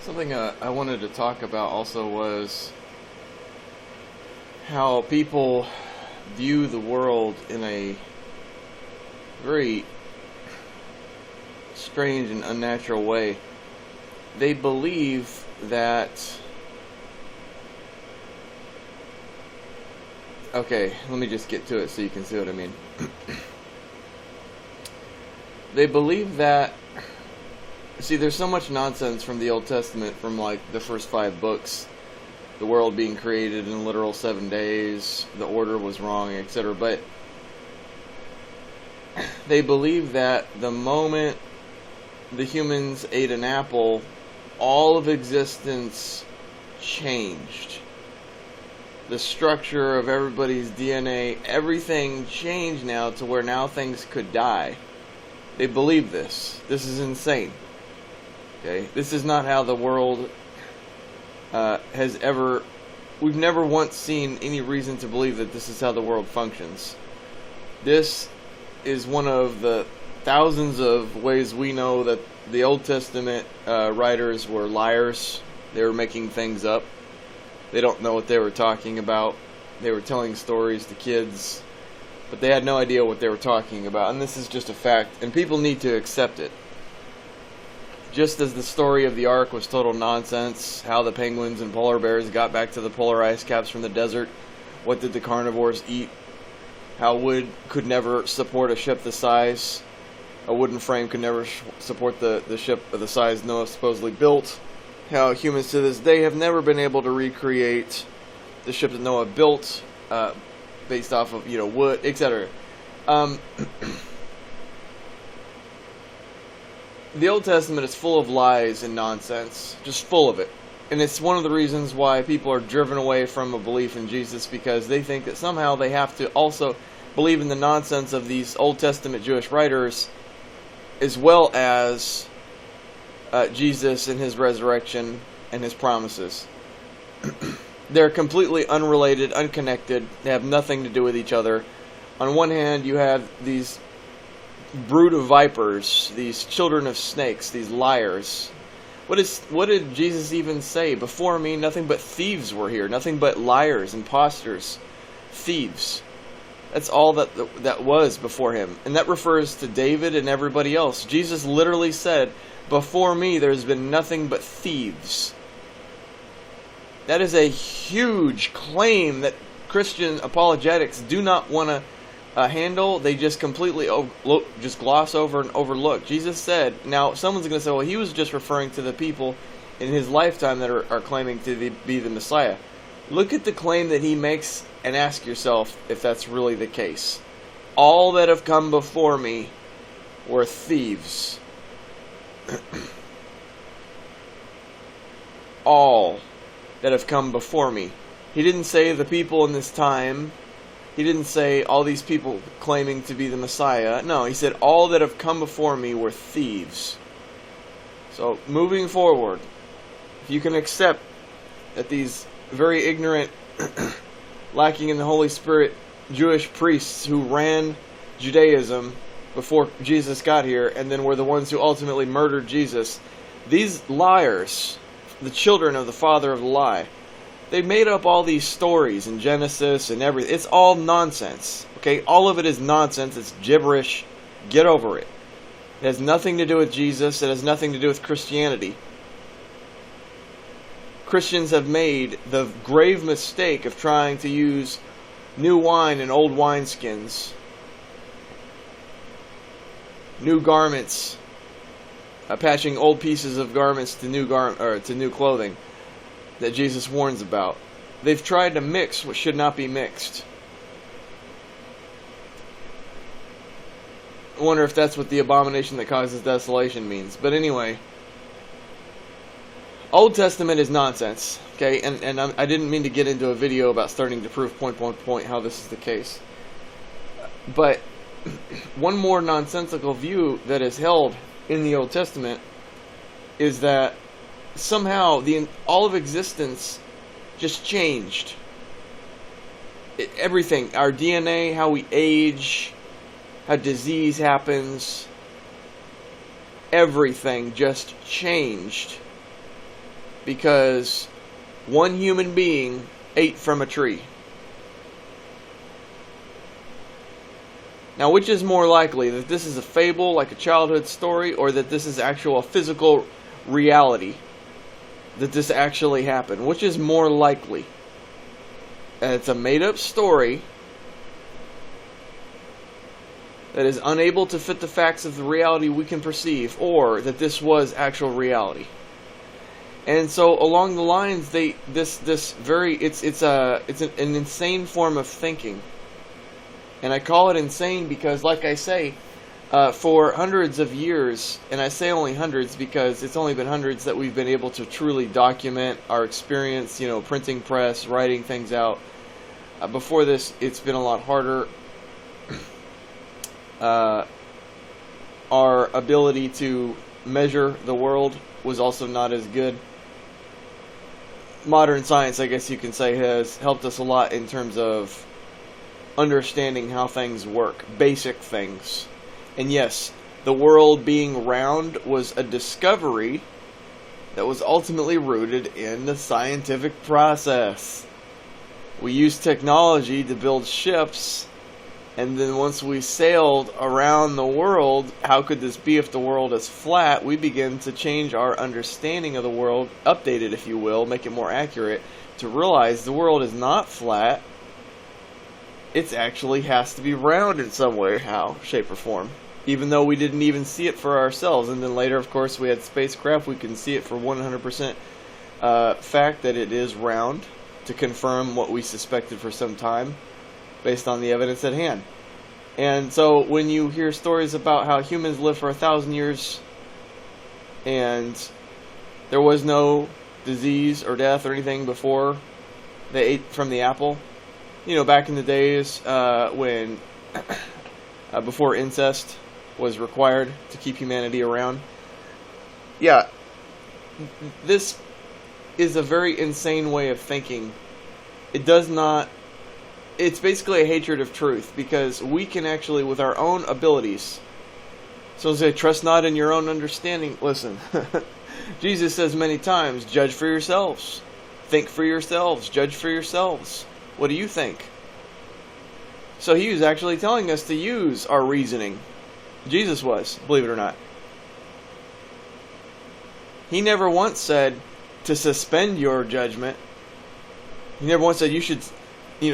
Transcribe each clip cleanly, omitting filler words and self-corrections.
Something I wanted to talk about also was how people view the world in a very strange and unnatural way. They believe that... Okay, let me just get to it so you can see what I mean. They believe that... See, there's so much nonsense from the Old Testament, from like the first 5 books. The world being created in literal 7 days, the order was wrong, etc. But they believe that the moment the humans ate an apple, all of existence changed. The structure of everybody's DNA, everything changed now to where now things could die. They believe this. This is insane. Okay, this is not how the world has ever... We've never once seen any reason to believe that this is how the world functions. This is one of the thousands of ways we know that the Old Testament writers were liars. They were making things up. They don't know what they were talking about. They were telling stories to kids, but they had no idea what they were talking about. And this is just a fact, and people need to accept it. Just as the story of the Ark was total nonsense, how the penguins and polar bears got back to the polar ice caps from the desert, what did the carnivores eat, how wood could never support a ship the size, a wooden frame could never support the ship of the size Noah supposedly built, how humans to this day have never been able to recreate the ship that Noah built based off of wood, etc. The Old Testament is full of lies and nonsense, just full of it. And it's one of the reasons why people are driven away from a belief in Jesus, because they think that somehow they have to also believe in the nonsense of these Old Testament Jewish writers, as well as Jesus and his resurrection and his promises. They're completely unrelated, unconnected. They have nothing to do with each other. On one hand, you have these brood of vipers, these children of snakes, these liars. What did Jesus even say? Before me, nothing but thieves were here. Nothing but liars, imposters, thieves. That's all that was before him. And that refers to David and everybody else. Jesus literally said, before me there's been nothing but thieves. That is a huge claim that Christian apologetics do not want to handle. They just completely just gloss over and overlook. Jesus said, now someone's going to say, well, he was just referring to the people in his lifetime that are claiming to be the Messiah. Look at the claim that he makes and ask yourself if that's really the case. All that have come before me were thieves. All that have come before me. He didn't say the people in this time. He didn't say all these people claiming to be the Messiah. No, he said all that have come before me were thieves. So, moving forward, if you can accept that these very ignorant, lacking in the Holy Spirit Jewish priests who ran Judaism before Jesus got here, and then were the ones who ultimately murdered Jesus, these liars, the children of the father of the lie, they made up all these stories in Genesis and everything. It's all nonsense. Okay, all of it is nonsense. It's gibberish. Get over it. It has nothing to do with Jesus. It has nothing to do with Christianity. Christians have made the grave mistake of trying to use new wine in old wineskins, new garments, patching old pieces of garments to new clothing that Jesus warns about. They've tried to mix what should not be mixed. I wonder if that's what the abomination that causes desolation means. But anyway, Old Testament is nonsense. Okay, and I didn't mean to get into a video about starting to prove point how this is the case. But one more nonsensical view that is held in the Old Testament is that somehow all of existence just changed. Everything, our DNA, how we age, how disease happens, everything just changed because one human being ate from a tree. Now, which is more likely, that this is a fable, like a childhood story, or that this is actual physical reality, that this actually happened? Which is more likely? That it's a made-up story that is unable to fit the facts of the reality we can perceive, or that this was actual reality? And so, along the lines, it's an insane form of thinking. And I call it insane because, like I say, for hundreds of years, and I say only hundreds because it's only been hundreds that we've been able to truly document our experience, printing press, writing things out. Before this, it's been a lot harder. Our ability to measure the world was also not as good. Modern science, I guess you can say, has helped us a lot in terms of understanding how things work, basic things. And yes, the world being round was a discovery that was ultimately rooted in the scientific process. We used technology to build ships, and then once we sailed around the world, how could this be if the world is flat? We begin to change our understanding of the world, update it if you will, make it more accurate, to realize the world is not flat. It actually has to be round in some way, how, shape, or form. Even though we didn't even see it for ourselves. And then later, of course, we had spacecraft. We can see it for 100% fact that it is round, to confirm what we suspected for some time, based on the evidence at hand. And so when you hear stories about how humans lived for 1,000 years and there was no disease or death or anything before they ate from the apple, back in the days when before incest was required to keep humanity around. Yeah, this is a very insane way of thinking. It's basically a hatred of truth, because we can actually, with our own abilities, so say, trust not in your own understanding. Listen, Jesus says many times, judge for yourselves, think for yourselves, judge for yourselves. What do you think? So he was actually telling us to use our reasoning. Jesus was, believe it or not. He never once said to suspend your judgment. He never once said you should,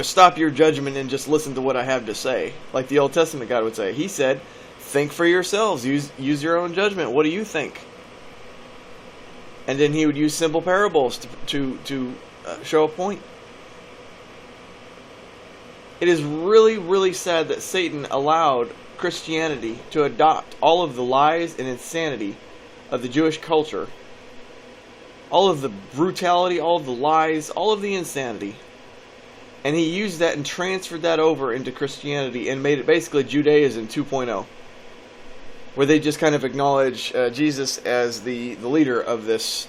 stop your judgment and just listen to what I have to say, like the Old Testament God would say. He said, think for yourselves, use your own judgment. What do you think? And then he would use simple parables to show a point. It is really, really sad that Satan allowed Christianity to adopt all of the lies and insanity of the Jewish culture. All of the brutality, all of the lies, all of the insanity. And he used that and transferred that over into Christianity and made it basically Judaism 2.0. Where they just kind of acknowledge Jesus as the leader of this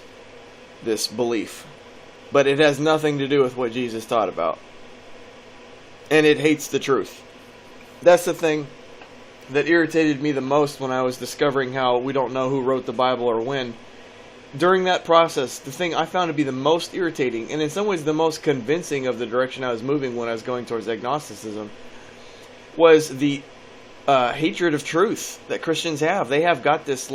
belief. But it has nothing to do with what Jesus taught about. And it hates the truth. That's the thing that irritated me the most when I was discovering how we don't know who wrote the Bible or when. During that process, the thing I found to be the most irritating, and in some ways the most convincing of the direction I was moving when I was going towards agnosticism, was the hatred of truth that Christians have. They have got this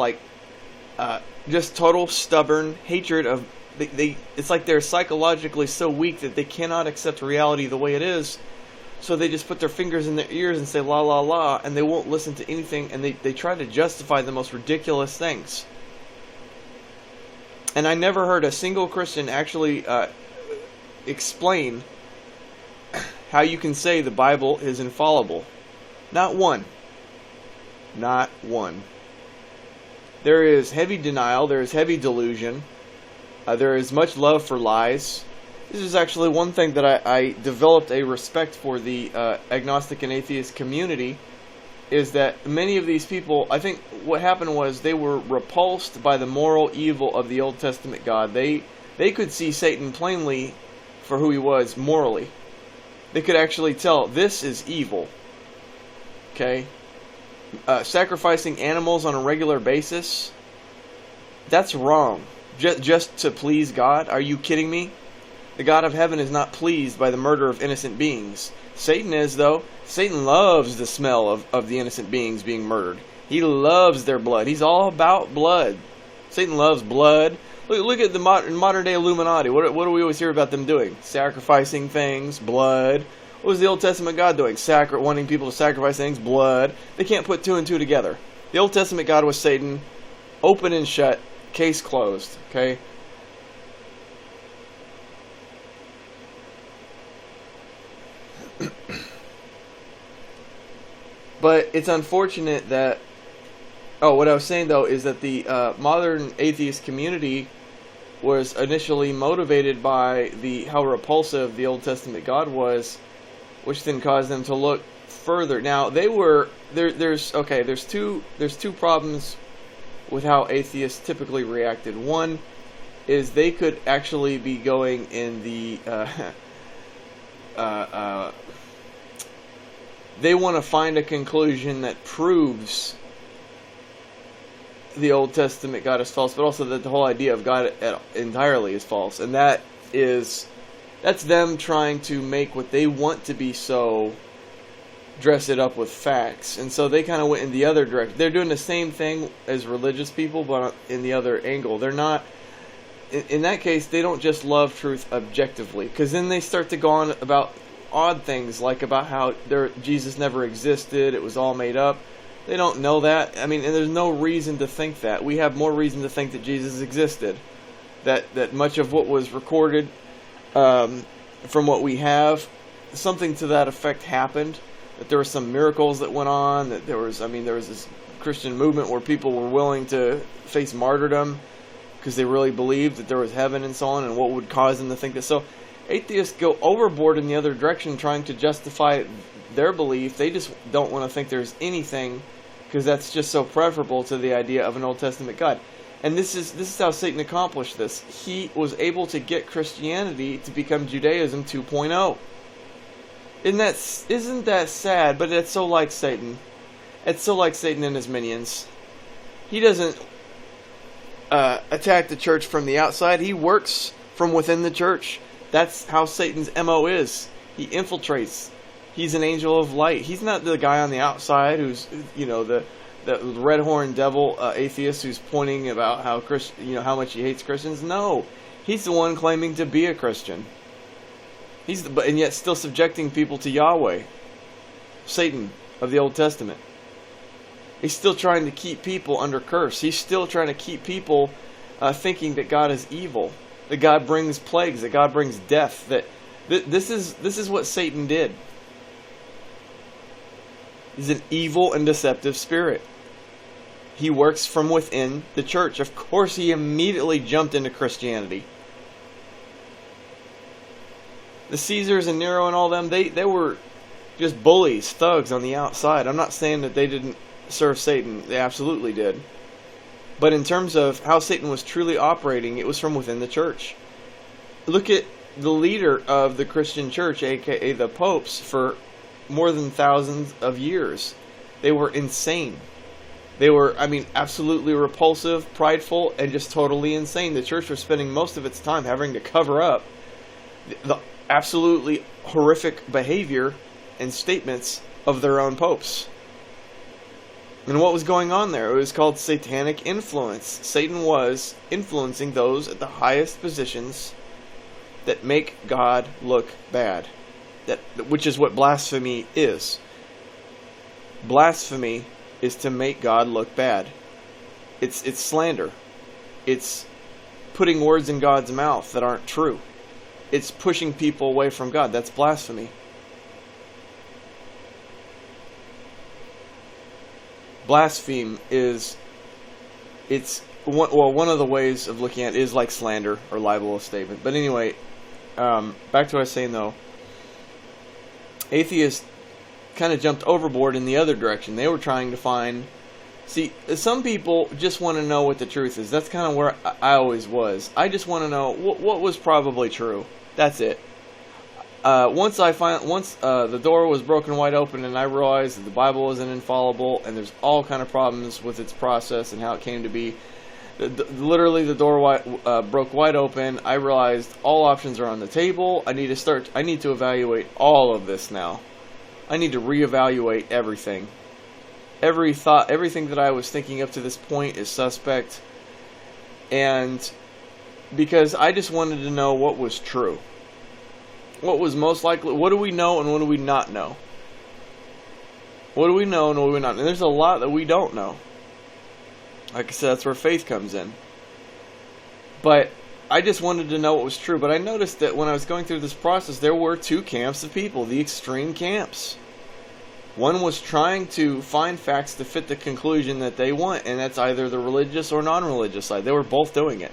just total stubborn hatred of... It's like they're psychologically so weak that they cannot accept reality the way it is. So they just put their fingers in their ears and say la la la, and they won't listen to anything, and they try to justify the most ridiculous things. And I never heard a single Christian actually explain how you can say the Bible is infallible. Not one. Not one. There is heavy denial, there is heavy delusion, there is much love for lies. This is actually one thing that I developed a respect for the agnostic and atheist community, is that many of these people, I think what happened was they were repulsed by the moral evil of the Old Testament God. They could see Satan plainly for who he was morally. They could actually tell, this is evil. Okay? Sacrificing animals on a regular basis, that's wrong. just to please God? Are you kidding me? The God of heaven is not pleased by the murder of innocent beings. Satan is, though. Satan loves the smell of the innocent beings being murdered. He loves their blood. He's all about blood. Satan loves blood. Look at the modern day Illuminati. What do we always hear about them doing? Sacrificing things, blood. What was the Old Testament God doing? Wanting people to sacrifice things, blood. They can't put two and two together. The Old Testament God was Satan. Open and shut. Case closed. Okay? But it's unfortunate that... Oh, what I was saying, though, is that the modern atheist community was initially motivated by how repulsive the Old Testament God was, which then caused them to look further. Now, they were... There's two problems with how atheists typically reacted. One is they could actually be going in the... they want to find a conclusion that proves the Old Testament God is false, but also that the whole idea of God entirely is false. And that's them trying to make what they want to be so, dress it up with facts. And so they kind of went in the other direction. They're doing the same thing as religious people, but in the other angle. They're not, in that case, they don't just love truth objectively, because then they start to go on about odd things, like about how Jesus never existed, it was all made up. They don't know that. I mean, and there's no reason to think that. We have more reason to think that Jesus existed. That much of what was recorded from what we have, something to that effect happened. That there were some miracles that went on. That there was this Christian movement where people were willing to face martyrdom because they really believed that there was heaven and so on, and what would cause them to think that. So atheists go overboard in the other direction trying to justify their belief. They just don't want to think there's anything, because that's just so preferable to the idea of an Old Testament God. And this is how Satan accomplished this. He was able to get Christianity to become Judaism 2.0. Isn't that sad? But it's so like Satan. It's so like Satan and his minions. He doesn't attack the church from the outside. He works from within the church. That's how Satan's MO is. He infiltrates. He's an angel of light. He's not the guy on the outside who's, the red horned devil atheist who's pointing about how how much he hates Christians. No, he's the one claiming to be a Christian. And yet still subjecting people to Yahweh, Satan of the Old Testament. He's still trying to keep people under curse. He's still trying to keep people thinking that God is evil, that God brings plagues, that God brings death. That this is what Satan did. He's an evil and deceptive spirit. He works from within the church. Of course, he immediately jumped into Christianity. The Caesars and Nero and all them, they were just bullies, thugs on the outside. I'm not saying that they didn't serve Satan. They absolutely did. But in terms of how Satan was truly operating, it was from within the church. Look at the leader of the Christian church, aka the popes, for more than thousands of years. They were insane. They were, absolutely repulsive, prideful, and just totally insane. The church was spending most of its time having to cover up the absolutely horrific behavior and statements of their own popes. And what was going on there? It was called satanic influence. Satan was influencing those at the highest positions that make God look bad. Which is what blasphemy is. Blasphemy is to make God look bad. It's slander. It's putting words in God's mouth that aren't true. It's pushing people away from God. That's blasphemy. Blaspheme is, one of the ways of looking at it is like slander or libelous statement. But anyway, back to what I was saying though. Atheists kind of jumped overboard in the other direction. They were trying to find... See, some people just want to know what the truth is. That's kind of where I always was. I just want to know what was probably true. That's it. Once the door was broken wide open and I realized that the Bible isn't infallible and there's all kind of problems with its process and how it came to be, Literally, the door broke wide open. I realized all options are on the table. I need to evaluate all of this now. I need to reevaluate everything. Everything that I was thinking up to this point is suspect. And because I just wanted to know what was true. What was most likely, what do we know and what do we not know? What do we know and what do we not know? And there's a lot that we don't know. Like I said, that's where faith comes in. But I just wanted to know what was true. But I noticed that when I was going through this process, there were two camps of people, the extreme camps. One was trying to find facts to fit the conclusion that they want, and that's either the religious or non-religious side. They were both doing it.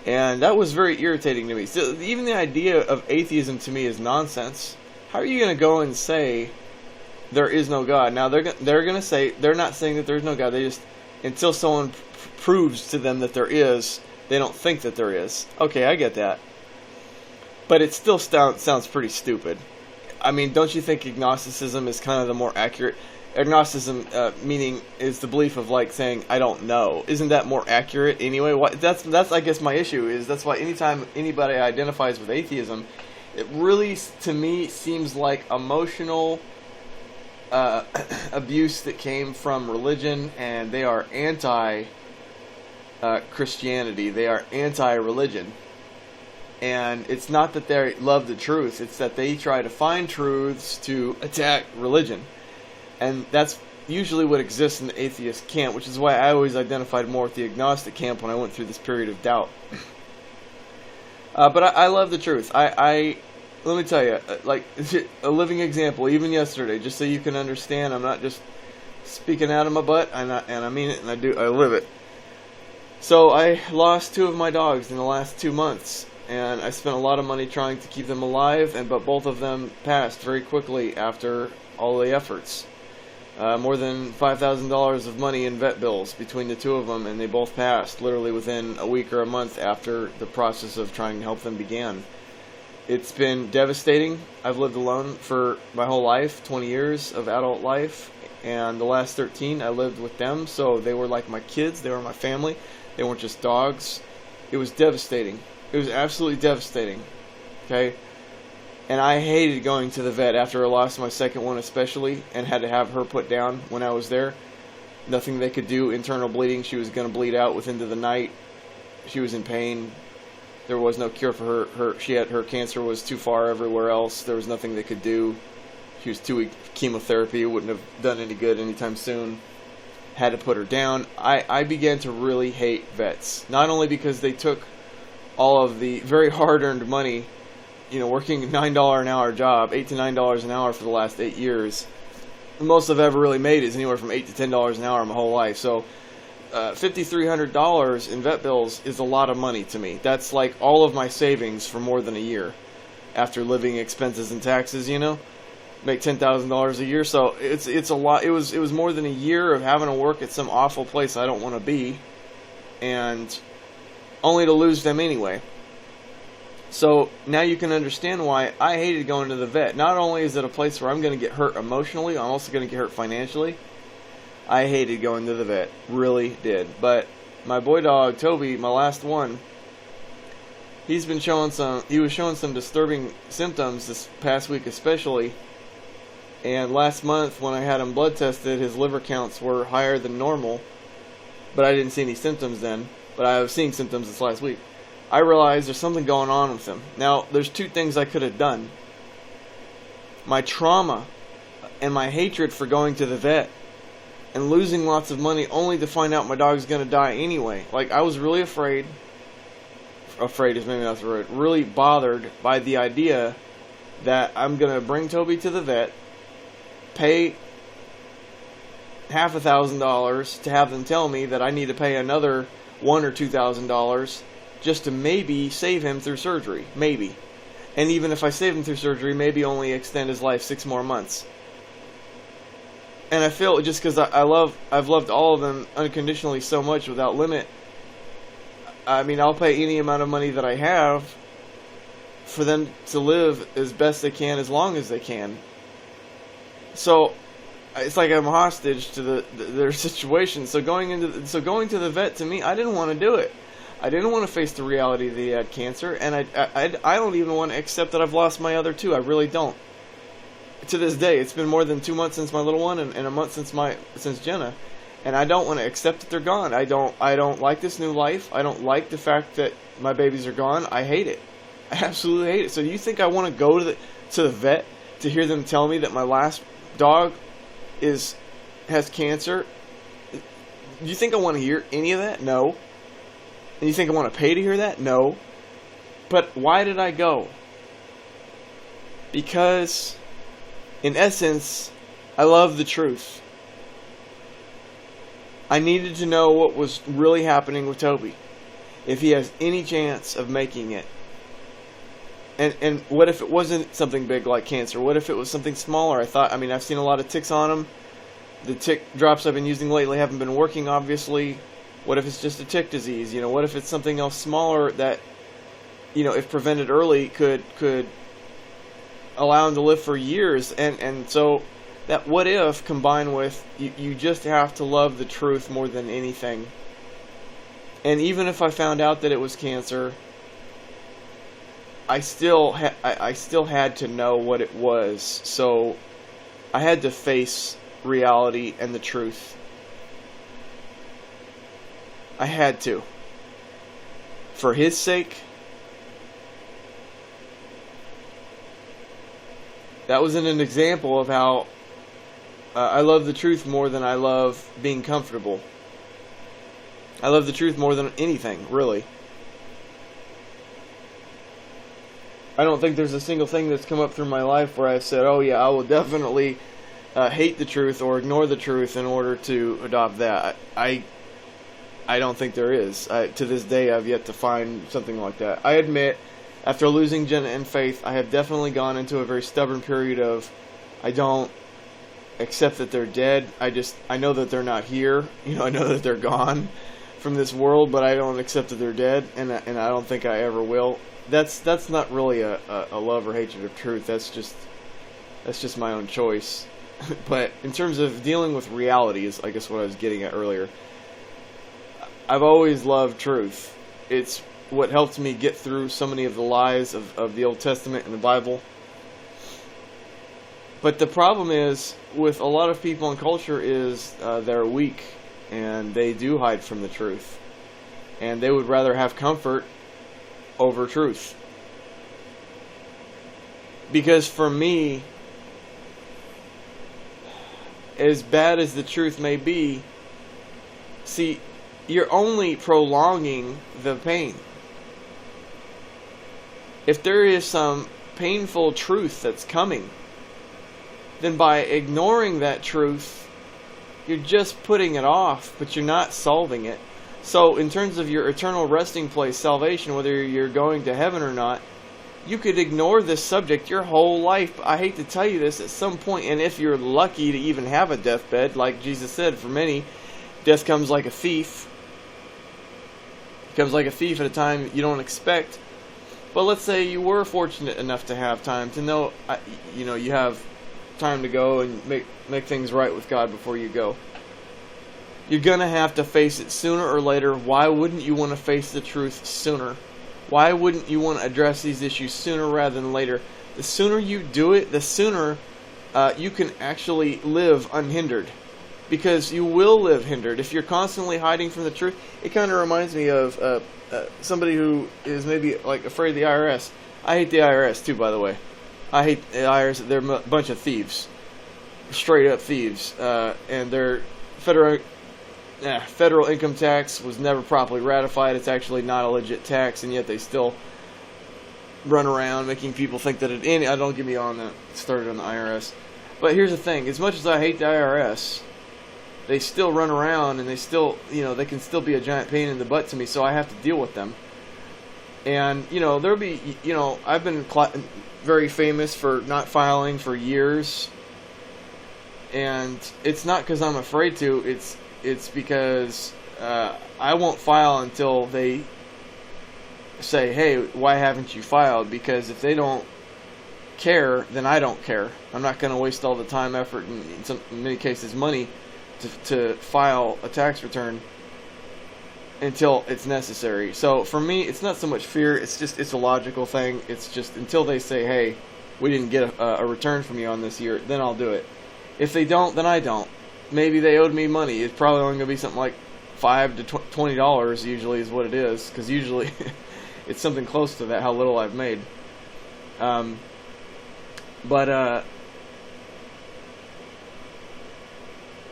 And that was very irritating to me. So even the idea of atheism to me is nonsense. How are you going to go and say there is no God? Now they're going to say, they're not saying that there's no God. They just, until someone proves to them that there is, they don't think that there is. Okay, I get that. But it still sounds pretty stupid. I mean, don't you think agnosticism is kind of the more accurate? Agnosticism, meaning, is the belief of like saying, I don't know. Isn't that more accurate anyway? That's I guess my issue is that's why anytime anybody identifies with atheism, it really, to me, seems like emotional abuse that came from religion, and they are anti-Christianity. They are anti-religion. And it's not that they love the truth, it's that they try to find truths to attack religion. And that's usually what exists in the atheist camp, which is why I always identified more with the agnostic camp when I went through this period of doubt. But I love the truth. I let me tell you, like a living example, even yesterday, just so you can understand, I'm not just speaking out of my butt, and I mean it, and I live it. So I lost 2 of my dogs in the last 2 months. And I spent a lot of money trying to keep them alive, but both of them passed very quickly after all the efforts. More than $5,000 of money in vet bills between the 2 of them, and they both passed literally within a week or a month after the process of trying to help them began. It's been devastating. I've lived alone for my whole life, 20 years of adult life, and the last 13 I lived with them, so they were like my kids, they were my family, they weren't just dogs. It was devastating. It was absolutely devastating, okay? And I hated going to the vet after I lost my second one especially, and had to have her put down when I was there. Nothing they could do, internal bleeding. She was going to bleed out within the night. She was in pain. There was no cure for her. Her cancer was too far everywhere else. There was nothing they could do. She was 2 weeks chemotherapy. It wouldn't have done any good anytime soon. Had to put her down. I began to really hate vets. Not only because they took all of the very hard-earned money, working a $9 an hour job, $8 to $9 an hour for the last 8 years. The most I've ever really made is anywhere from $8 to $10 an hour my whole life. So $5,300 in vet bills is a lot of money to me. That's like all of my savings for more than a year after living expenses and taxes, make $10,000 a year. So it's a lot. It was more than a year of having to work at some awful place I don't want to be, and only to lose them anyway. So now you can understand why I hated going to the vet. Not only is it a place where I'm going to get hurt emotionally, I'm also going to get hurt financially. I hated going to the vet. Really did. But my boy dog, Toby, my last one, he was showing some disturbing symptoms this past week especially. And last month when I had him blood tested, his liver counts were higher than normal. But I didn't see any symptoms then. But I was seeing symptoms this last week. I realized there's something going on with him. Now, there's 2 things I could have done. My trauma and my hatred for going to the vet and losing lots of money only to find out my dog's going to die anyway. Like, I was really afraid is maybe not the word, really bothered by the idea that I'm going to bring Toby to the vet, pay $5,000 to have them tell me that I need to pay another $1,000 or $2,000 just to maybe save him through surgery. Maybe. And even if I save him through surgery, maybe only extend his life 6 more months. And I feel just because I've loved all of them unconditionally so much without limit. I mean, I'll pay any amount of money that I have for them to live as best they can, as long as they can. So it's like I'm hostage to their situation. So going to the vet, to me, I didn't want to do it. I didn't want to face the reality that he had cancer, and I don't even want to accept that I've lost my other two. I really don't. To this day, it's been more than 2 months since my little one, and a month since Jenna, and I don't want to accept that they're gone. I don't like this new life. I don't like the fact that my babies are gone. I hate it. I absolutely hate it. So do you think I want to go to the vet to hear them tell me that my last dog has cancer? Do you think I want to hear any of that? No. And you think I want to pay to hear that? No. But why did I go? Because, in essence, I love the truth. I needed to know what was really happening with Toby, if he has any chance of making it. And what if it wasn't something big like cancer? What if it was something smaller? I've seen a lot of ticks on him. The tick drops I've been using lately haven't been working, obviously. What if it's just a tick disease? What if it's something else smaller that, if prevented early, could allow him to live for years? And so that what if, combined with, you just have to love the truth more than anything. And even if I found out that it was cancer, I still had to know what it was. So I had to face reality and the truth. I had to. For his sake. That was an example of how I love the truth more than I love being comfortable. I love the truth more than anything, really. I don't think there's a single thing that's come up through my life where I've said, oh yeah, I will definitely hate the truth or ignore the truth in order to adopt that. I don't think there is. To this day, I've yet to find something like that. I admit, after losing Jenna and Faith, I have definitely gone into a very stubborn period of, I don't accept that they're dead. I know that they're not here. I know that they're gone from this world, but I don't accept that they're dead, and I don't think I ever will. That's not really a love or hatred of truth. That's just my own choice. But in terms of dealing with reality, is I guess what I was getting at earlier. I've always loved truth. It's what helped me get through so many of the lies of the Old Testament and the Bible. But the problem is, with a lot of people in culture, is they're weak, and they do hide from the truth. And they would rather have comfort over truth. Because for me, as bad as the truth may be, see, you're only prolonging the pain. If there is some painful truth that's coming, then by ignoring that truth, you're just putting it off, but you're not solving it. So in terms of your eternal resting place, salvation, whether you're going to heaven or not, you could ignore this subject your whole life. I hate to tell you this, at some point, and if you're lucky to even have a deathbed, like Jesus said, for many, death comes like a thief. It comes like a thief at a time you don't expect. But let's say you were fortunate enough to have time to know, you have time to go and make things right with God before you go. You're going to have to face it sooner or later. Why wouldn't you want to face the truth sooner? Why wouldn't you want to address these issues sooner rather than later? The sooner you do it, the sooner you can actually live unhindered. Because you will live hindered. If you're constantly hiding from the truth, it kind of reminds me of somebody who is maybe like afraid of the IRS. I hate the IRS too, by the way. I hate the IRS. They're a bunch of thieves. Straight up thieves. And their federal income tax was never properly ratified. It's actually not a legit tax, and yet they still run around making people think that it... I don't get me on that. Started on the IRS. But here's the thing. As much as I hate the IRS, they still run around, and they still, they can still be a giant pain in the butt to me, so I have to deal with them. And, there'll be, I've been very famous for not filing for years, and it's not because I'm afraid to, it's because I won't file until they say, hey, why haven't you filed? Because if they don't care, then I don't care. I'm not going to waste all the time, effort, and in many cases money to file a tax return until it's necessary. So for me, it's not so much fear, it's a logical thing. It's just until they say, hey, we didn't get a return from you on this year, then I'll do it. If they don't, then I don't. Maybe they owed me money. It's probably only going to be something like $5 to $20 usually is what it is, because usually it's something close to that, how little I've made. But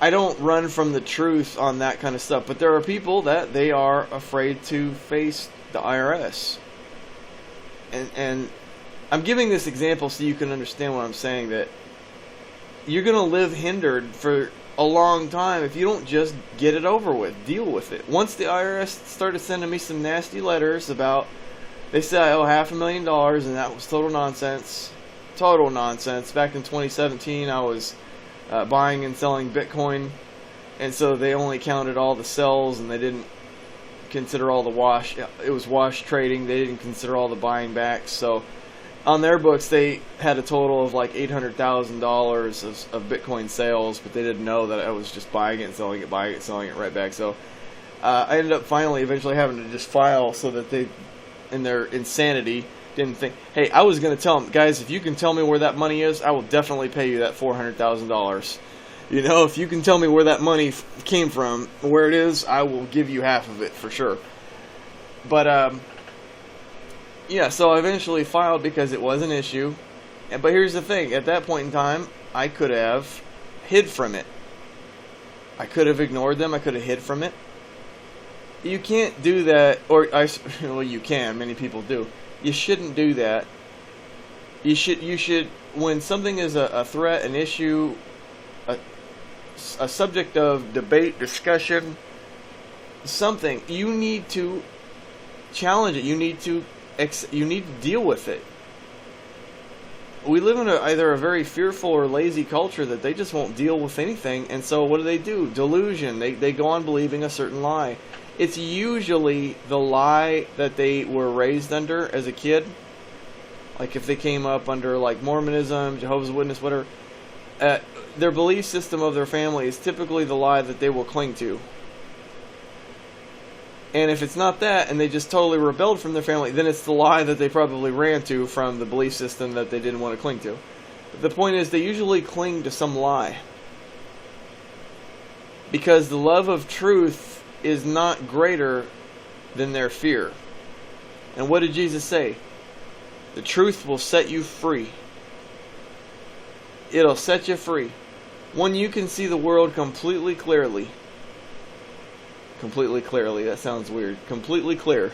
I don't run from the truth on that kind of stuff. But there are people that they are afraid to face the IRS. And I'm giving this example so you can understand what I'm saying, that you're going to live hindered for a long time if you don't just get it over with, deal with it. Once the IRS started sending me some nasty letters about, they said I owe $500,000, and that was total nonsense. Total nonsense. Back in 2017, I was buying and selling Bitcoin, and so they only counted all the sells, and they didn't consider all the wash. It was wash trading. They didn't consider all the buying backs. So on their books, they had a total of like $800,000 of Bitcoin sales, but they didn't know that I was just buying it and selling it, buying it, selling it right back. So I ended up eventually having to just file so that they, in their insanity, didn't think, hey, I was going to tell them, guys, if you can tell me where that money is, I will definitely pay you that $400,000. You know, if you can tell me where that money came from, where it is, I will give you half of it for sure. But, yeah, so I eventually filed because it was an issue. But here's the thing. At that point in time, I could have hid from it. I could have ignored them. I could have hid from it. You can't do that. Well, you can. Many people do. You shouldn't do that. You should, when something is a threat, an issue, a subject of debate, discussion, something, you need to challenge it. You need to deal with it. We live in either a very fearful or lazy culture that they just won't deal with anything, and so what do? Delusion. They go on believing a certain lie. It's usually the lie that they were raised under as a kid. Like if they came up under like Mormonism, Jehovah's Witness, whatever, their belief system of their family is typically the lie that they will cling to. And if it's not that, and they just totally rebelled from their family, then it's the lie that they probably ran to from the belief system that they didn't want to cling to. But the point is, they usually cling to some lie. Because the love of truth is not greater than their fear. And what did Jesus say? The truth will set you free. It'll set you free. When you can see the world completely clearly. Completely clearly, that sounds weird. Completely clear.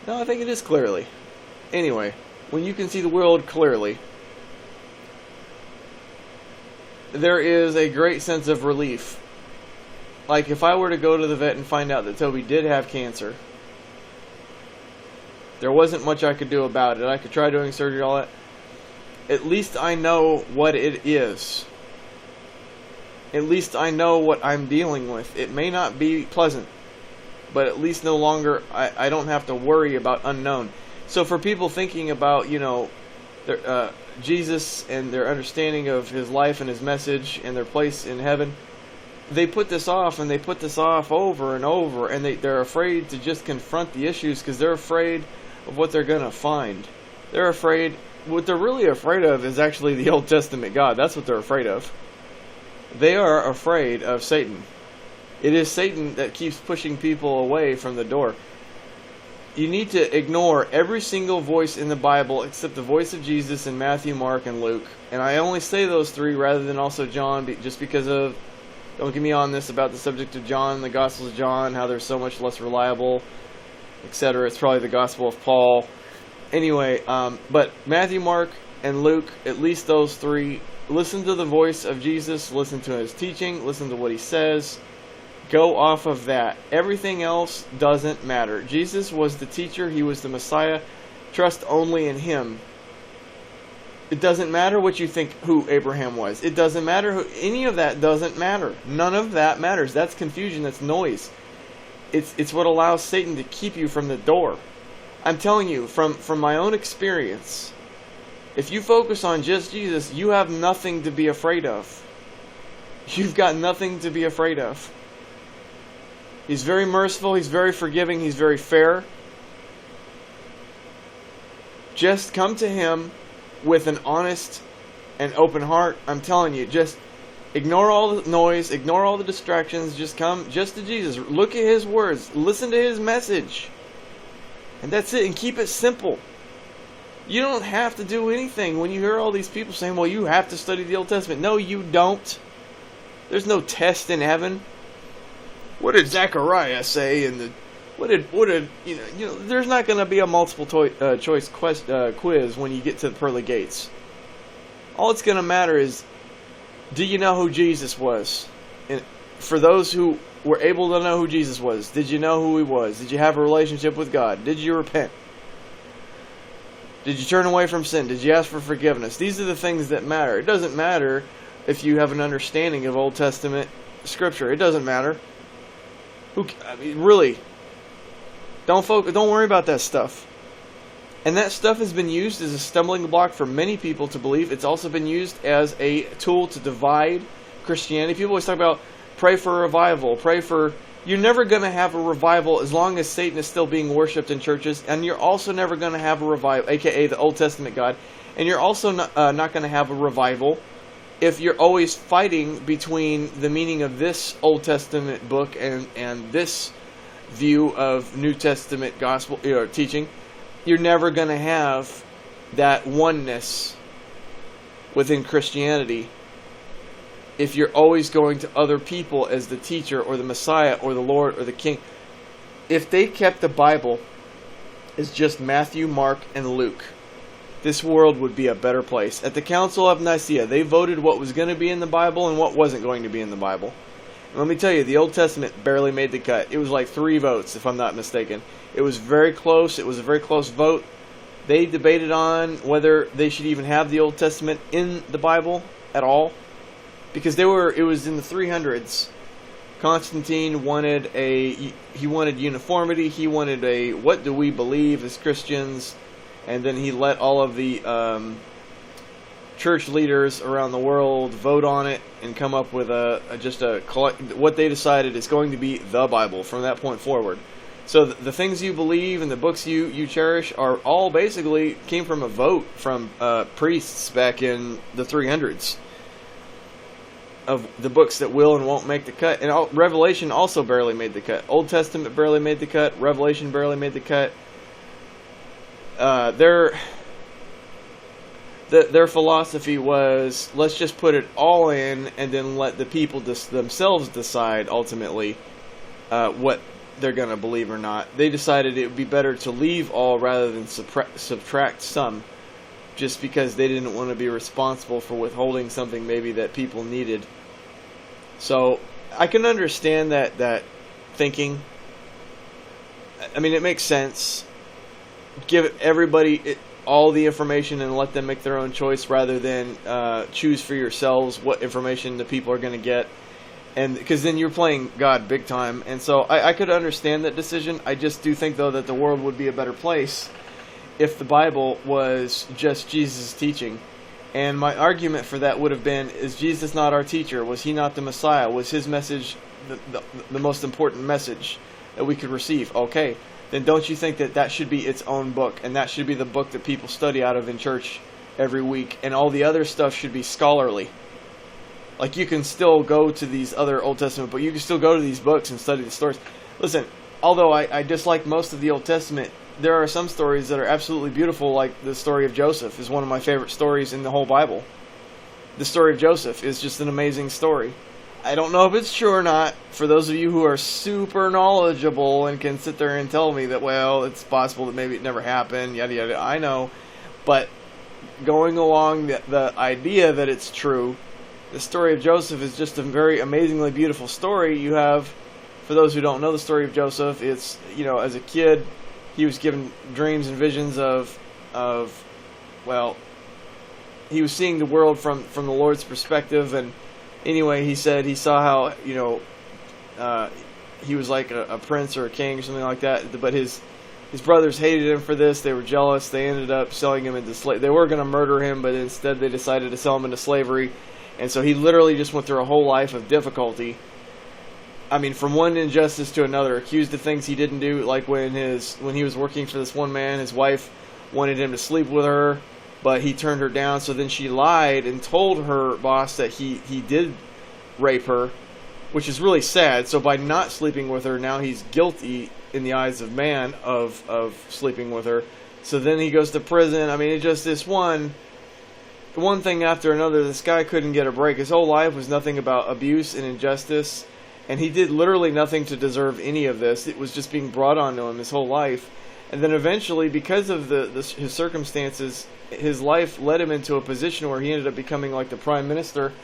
No, I think it is clearly. Anyway, when you can see the world clearly, there is a great sense of relief. Like if I were to go to the vet and find out that Toby did have cancer, there wasn't much I could do about it. I could try doing surgery, all that. At least I know what it is. At least I know what I'm dealing with. It may not be pleasant, but at least no longer I don't have to worry about unknown. So for people thinking about, Jesus and their understanding of his life and his message and their place in heaven, they put this off, and they put this off over and over, and they're afraid to just confront the issues because they're afraid of what they're going to find. They're afraid, what they're really afraid of is actually the Old Testament God. That's what they're afraid of. They are afraid of Satan. It is Satan that keeps pushing people away from the door. You need to ignore every single voice in the Bible except the voice of Jesus in Matthew, Mark, and Luke. And I only say those three rather than also John, just because of, don't get me on this about the subject of John, the Gospels of John, how they're so much less reliable, etc. It's probably the Gospel of Paul. Anyway, but Matthew, Mark, and Luke, at least those three, listen to the voice of Jesus, listen to his teaching, listen to what he says, go off of that. Everything else doesn't matter. Jesus was the teacher, he was the Messiah. Trust only in him. It doesn't matter what you think who Abraham was. It doesn't matter who, any of that doesn't matter. None of that matters. That's confusion, that's noise. It's what allows Satan to keep you from the door. I'm telling you, from my own experience, If you focus on just Jesus, you have nothing to be afraid of. You've got nothing to be afraid of. He's very merciful, He's very forgiving, He's very fair. Just come to Him with an honest and open heart. I'm telling you, just ignore all the noise, ignore all the distractions, just come just to Jesus. Look at His words, listen to His message. And that's it, and keep it simple. You don't have to do anything. When you hear all these people saying, well, you have to study the Old Testament. No, you don't. There's no test in heaven. What did Zechariah say? And what did you know? There's not going to be a multiple choice quiz when you get to the pearly gates. All it's going to matter is, do you know who Jesus was? And for those who were able to know who Jesus was, did you know who He was? Did you have a relationship with God? Did you repent? Did you turn away from sin? Did you ask for forgiveness? These are the things that matter. It doesn't matter if you have an understanding of Old Testament Scripture. It doesn't matter. Really, don't worry about that stuff. And that stuff has been used as a stumbling block for many people to believe. It's also been used as a tool to divide Christianity. People always talk about pray for a revival, pray for... You're never going to have a revival as long as Satan is still being worshipped in churches, and you're also never going to have a revival, aka the Old Testament God, and you're also not going to have a revival if you're always fighting between the meaning of this Old Testament book and this view of New Testament gospel teaching. You're never going to have that oneness within Christianity if you're always going to other people as the teacher or the Messiah or the Lord or the King. If they kept the Bible as just Matthew, Mark, and Luke, this world would be a better place. At the Council of Nicaea, they voted what was going to be in the Bible and what wasn't going to be in the Bible. And let me tell you, the Old Testament barely made the cut. It was like 3 votes, if I'm not mistaken. It was very close. It was a very close vote. They debated on whether they should even have the Old Testament in the Bible at all, because it was in the 300s. Constantine wanted uniformity. He wanted what do we believe as Christians, and then he let all of the church leaders around the world vote on it and come up with what they decided is going to be the Bible from that point forward. So the things you believe and the books you cherish are all basically came from a vote from priests back in the 300s. Of the books that will and won't make the cut. And Revelation also barely made the cut. Old Testament barely made the cut. Revelation barely made the cut. Their philosophy was, let's just put it all in and then let the people themselves decide ultimately what they're going to believe or not. They decided it would be better to leave all rather than subtract some, just because they didn't want to be responsible for withholding something maybe that people needed. So I can understand that thinking. I mean, it makes sense. Give everybody all the information and let them make their own choice rather than choose for yourselves what information the people are going to get. And because then you're playing God big time. And so I could understand that decision. I just do think, though, that the world would be a better place if the Bible was just Jesus' teaching. And my argument for that would have been, is Jesus not our teacher? Was He not the Messiah? Was His message the most important message that we could receive? Okay, then don't you think that should be its own book, and that should be the book that people study out of in church every week, and all the other stuff should be scholarly? Like, you can still go to these other Old Testament, but you can still go to these books and study the stories. Listen, although I dislike most of the Old Testament, there are some stories that are absolutely beautiful, like the story of Joseph is one of my favorite stories in the whole Bible. The story of Joseph is just an amazing story. I don't know if it's true or not. For those of you who are super knowledgeable and can sit there and tell me that, well, it's possible that maybe it never happened, yada yada, I know. But going along the idea that it's true, the story of Joseph is just a very amazingly beautiful story. You have, for those who don't know the story of Joseph, it's, as a kid, he was given dreams and visions of he was seeing the world from the Lord's perspective. And anyway, he said he saw how, he was like a prince or a king or something like that, but his his brothers hated him for this. They were jealous. They ended up selling him into slavery. They were going to murder him, but instead they decided to sell him into slavery. And so he literally just went through a whole life of difficulty. I mean, from one injustice to another, accused of things he didn't do, like when he was working for this one man, his wife wanted him to sleep with her, but he turned her down. So then she lied and told her boss that he did rape her, which is really sad. So by not sleeping with her, now he's guilty in the eyes of man of sleeping with her. So then he goes to prison. I mean, it's just this one thing after another. This guy couldn't get a break. His whole life was nothing about abuse and injustice, and he did literally nothing to deserve any of this. It was just being brought onto him his whole life. And then eventually, because of his circumstances, his life led him into a position where he ended up becoming like the prime minister.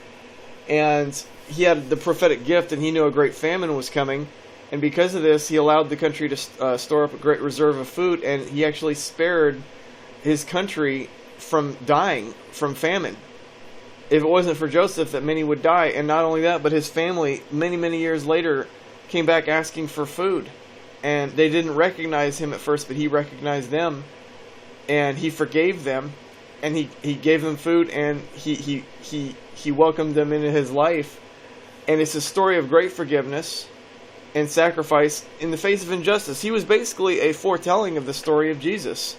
And he had the prophetic gift, and he knew a great famine was coming. And because of this, he allowed the country to store up a great reserve of food, and he actually spared his country from dying from famine. If it wasn't for Joseph, that many would die. And not only that, but his family, many, many years later, came back asking for food. And they didn't recognize him at first, but he recognized them. And he forgave them. And he gave them food, and he welcomed them into his life. And it's a story of great forgiveness and sacrifice in the face of injustice. He was basically a foretelling of the story of Jesus.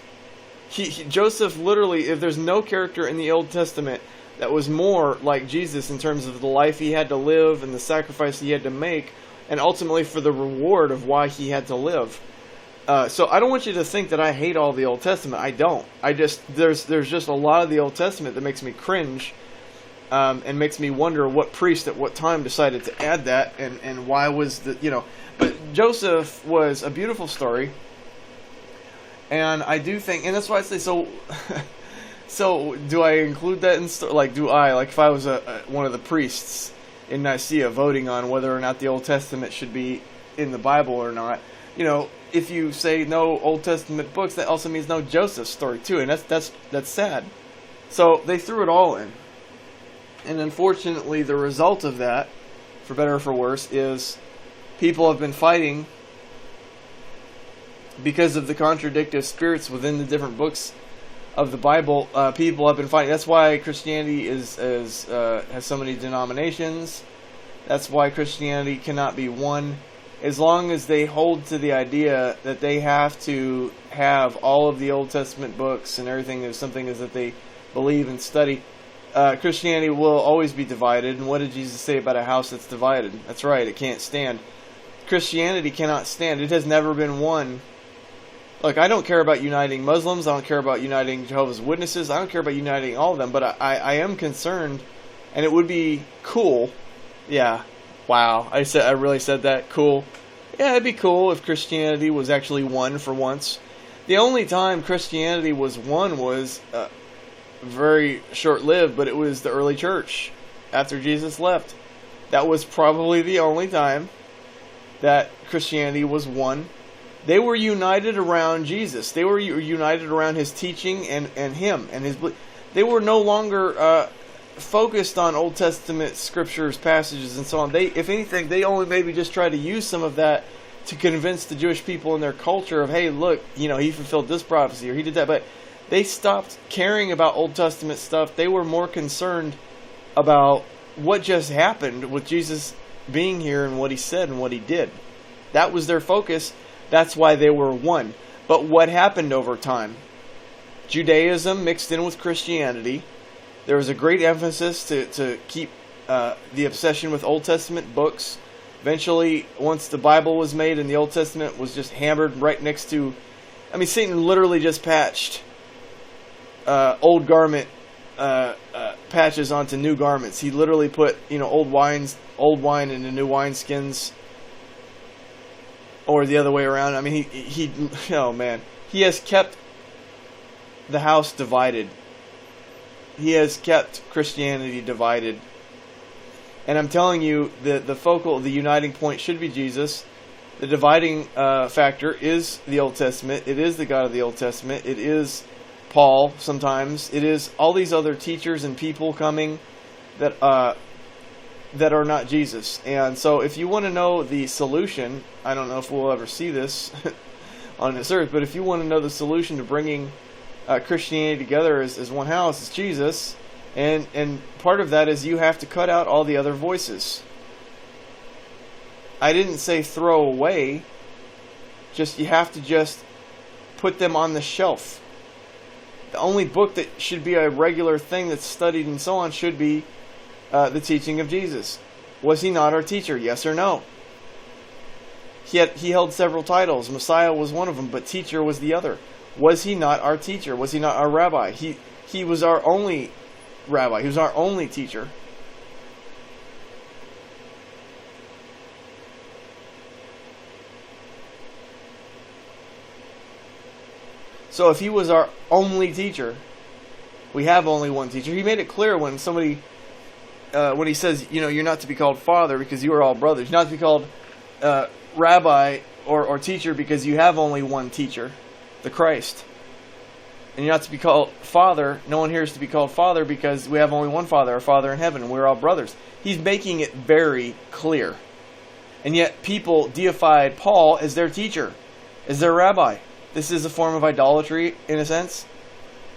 Joseph literally, if there's no character in the Old Testament that was more like Jesus in terms of the life he had to live and the sacrifice he had to make, and ultimately for the reward of why he had to live. So I don't want you to think that I hate all the Old Testament. I don't. There's just a lot of the Old Testament that makes me cringe, and makes me wonder what priest at what time decided to add that, and why was But Joseph was a beautiful story, and I do think, and that's why I say so. So do I include that in if I was one of the priests in Nicaea voting on whether or not the Old Testament should be in the Bible or not? If you say no Old Testament books, that also means no Joseph story too, and that's sad. So they threw it all in. And unfortunately, the result of that, for better or for worse, is people have been fighting because of the contradictive spirits within the different books of the Bible. People have been fighting. That's why Christianity has so many denominations. That's why Christianity cannot be one. As long as they hold to the idea that they have to have all of the Old Testament books and everything is something that they believe and study, Christianity will always be divided. And what did Jesus say about a house that's divided? That's right, it can't stand. Christianity cannot stand. It has never been one. Look, I don't care about uniting Muslims. I don't care about uniting Jehovah's Witnesses. I don't care about uniting all of them. But I am concerned, and it would be cool. Yeah, wow, I really said that. Cool. Yeah, it'd be cool if Christianity was actually one for once. The only time Christianity was one was very short-lived, but it was the early church after Jesus left. That was probably the only time that Christianity was one. They were united around Jesus. They were united around his teaching and him and his. They were no longer focused on Old Testament scriptures, passages, and so on. If anything, they only maybe just tried to use some of that to convince the Jewish people in their culture of, hey, look, he fulfilled this prophecy or he did that. But they stopped caring about Old Testament stuff. They were more concerned about what just happened with Jesus being here and what he said and what he did. That was their focus. That's why they were one. But what happened over time? Judaism mixed in with Christianity. There was a great emphasis to keep the obsession with Old Testament books. Eventually, once the Bible was made and the Old Testament was just hammered right next to... Satan literally just patched old garment patches onto new garments. He literally put old wine into new wineskins, or the other way around. He oh man, he has kept the house divided. He has kept Christianity divided. And I'm telling you, the uniting point should be Jesus. The dividing factor is the Old Testament. It is the God of the Old Testament. It is Paul sometimes. It is all these other teachers and people coming that are not Jesus. And so if you want to know the solution, I don't know if we'll ever see this, on this earth. But if you want to know the solution to bringing Christianity together as one house, it's Jesus. And part of that is you have to cut out all the other voices. I didn't say throw away. Just you have to just put them on the shelf. The only book that should be a regular thing that's studied and so on should be the teaching of Jesus. Was he not our teacher? Yes or no? He held several titles. Messiah was one of them, but teacher was the other. Was he not our teacher? Was he not our rabbi? He was our only rabbi. He was our only teacher. So if he was our only teacher, we have only one teacher. He made it clear when somebody, when he says, you're not to be called father because you are all brothers. You're not to be called rabbi or teacher because you have only one teacher, the Christ. And you're not to be called father. No one here is to be called father because we have only one Father, our Father in heaven, and we're all brothers. He's making it very clear. And yet people deified Paul as their teacher, as their rabbi. This is a form of idolatry, in a sense,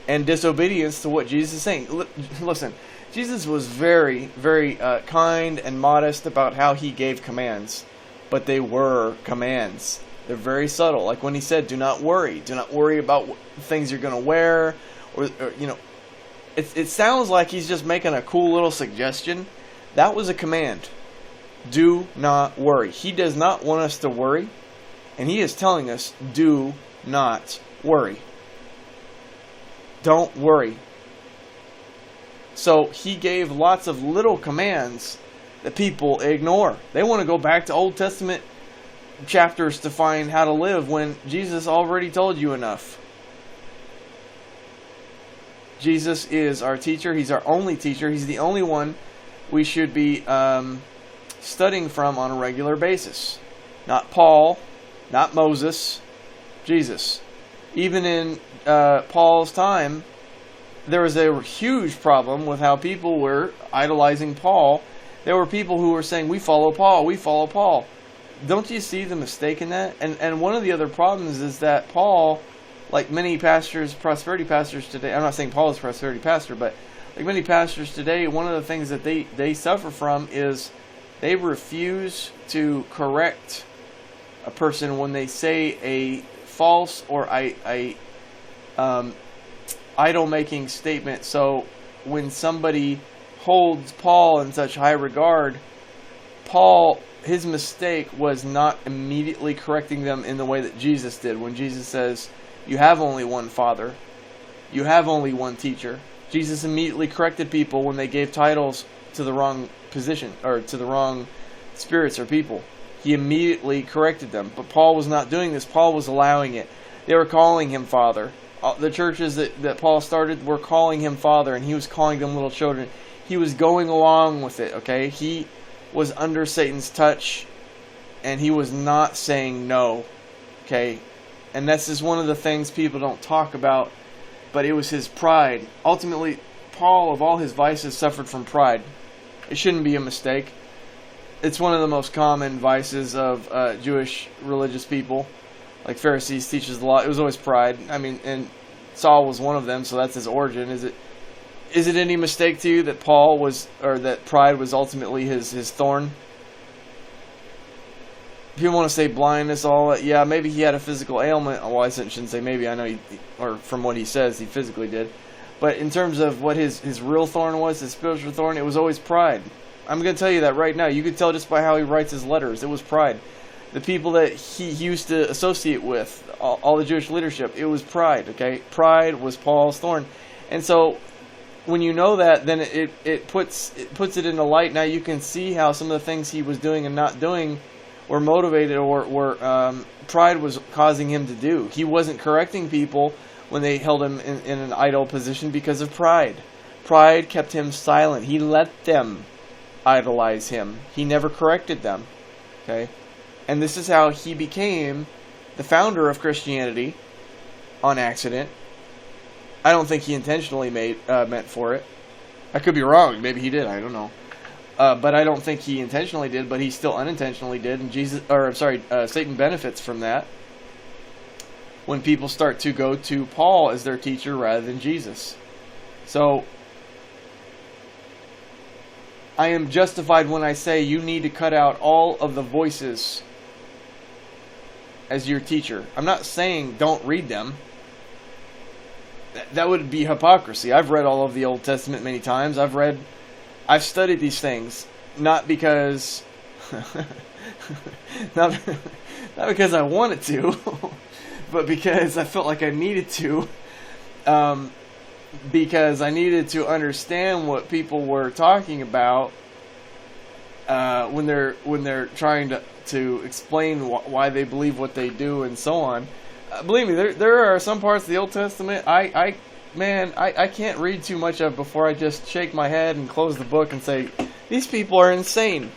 and disobedience to what Jesus is saying. Listen, Jesus was very, very kind and modest about how he gave commands, but they were commands. They're very subtle. Like when he said, do not worry. Do not worry about things you're going to wear. Or it sounds like he's just making a cool little suggestion. That was a command. Do not worry. He does not want us to worry, and he is telling us, do not worry. Don't worry. So he gave lots of little commands that people ignore. They want to go back to Old Testament chapters to find how to live when Jesus already told you enough. Jesus is our teacher. He's our only teacher. He's the only one we should be studying from on a regular basis. Not Paul, not Moses, Jesus. Even in Paul's time, there was a huge problem with how people were idolizing Paul. There were people who were saying, we follow Paul, we follow Paul. Don't you see the mistake in that? And one of the other problems is that Paul, like many pastors, prosperity pastors today, I'm not saying Paul is a prosperity pastor, but like many pastors today, one of the things that they suffer from is they refuse to correct a person when they say a false or idol-making statement. So when somebody holds Paul in such high regard, Paul, his mistake was not immediately correcting them in the way that Jesus did. When Jesus says, you have only one Father, you have only one teacher. Jesus immediately corrected people when they gave titles to the wrong position or to the wrong spirits or people. He immediately corrected them. But Paul was not doing this. Paul was allowing it. They were calling him Father. The churches that Paul started were calling him Father, and he was calling them little children. He was going along with it, okay? He was under Satan's touch, and he was not saying no, okay? And this is one of the things people don't talk about, but it was his pride. Ultimately, Paul, of all his vices, suffered from pride. It shouldn't be a mistake. It's one of the most common vices of Jewish religious people. Like Pharisees teaches the law. It was always pride. I mean, and Saul was one of them, so that's his origin. Is it any mistake to you that that pride was ultimately his thorn? People want to say blindness, all that. Yeah, maybe he had a physical ailment. Well, I shouldn't say maybe. I know or from what he says, he physically did. But in terms of what his real thorn was, his spiritual thorn, it was always pride. I'm going to tell you that right now. You could tell just by how he writes his letters. It was pride. The people that he used to associate with, all the Jewish leadership, it was pride, okay? Pride was Paul's thorn. And so when you know that, then it puts it into light. Now you can see how some of the things he was doing and not doing were motivated or pride was causing him to do. He wasn't correcting people when they held him in an idle position because of pride. Pride kept him silent. He let them idolize him. He never corrected them. Okay? And this is how he became the founder of Christianity on accident. I don't think he intentionally meant for it. I could be wrong. Maybe he did. I don't know. But I don't think he intentionally did, but he still unintentionally did. And Satan benefits from that. when people start to go to Paul as their teacher rather than Jesus. So I am justified when I say you need to cut out all of the voices as your teacher. I'm not saying don't read them. That would be hypocrisy. I've read all of the Old Testament many times. I've studied these things, not because not because I wanted to, but because I felt like I needed to, because I needed to understand what people were talking about when they're trying to explain why they believe what they do and so on. Believe me, there are some parts of the Old Testament I can't read too much of before I just shake my head and close the book and say, these people are insane.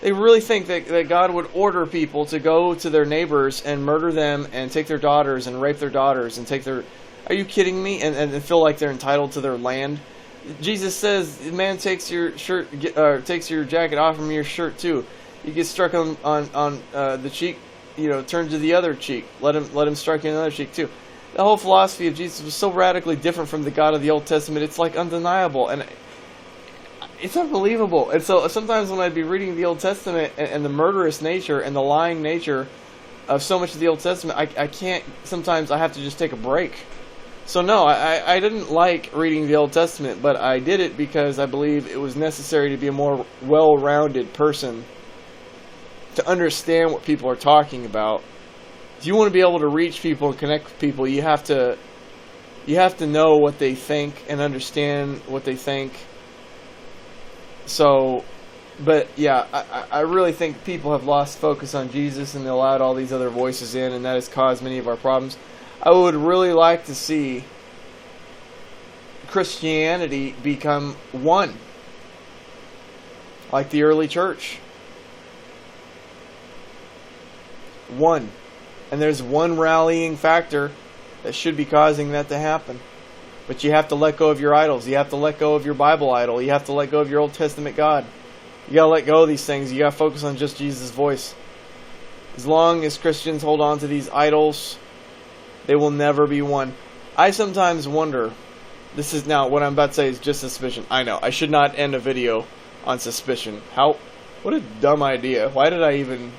They really think that God would order people to go to their neighbors and murder them and take their daughters and rape their daughters and take their... Are you kidding me? And feel like they're entitled to their land? Jesus says, the man takes your takes your jacket off from your shirt too. You get struck on the cheek, turn to the other cheek. Let him strike you on the other cheek too. The whole philosophy of Jesus was so radically different from the God of the Old Testament. It's like undeniable, and it's unbelievable. And so sometimes when I'd be reading the Old Testament and the murderous nature and the lying nature of so much of the Old Testament, I can't. Sometimes I have to just take a break. So no, I didn't like reading the Old Testament, but I did it because I believe it was necessary to be a more well-rounded person, to understand what people are talking about. If you want to be able to reach people and connect with people, you have to know what they think and understand what they think. So, but yeah, I really think people have lost focus on Jesus and they allowed all these other voices in, and that has caused many of our problems. I would really like to see Christianity become one, like the early church. One. And there's one rallying factor that should be causing that to happen. But you have to let go of your idols. You have to let go of your Bible idol. You have to let go of your Old Testament God. You got to let go of these things. You got to focus on just Jesus' voice. As long as Christians hold on to these idols, they will never be one. I sometimes wonder, this is now, what I'm about to say is just suspicion. I know, I should not end a video on suspicion. What a dumb idea. Why did I even...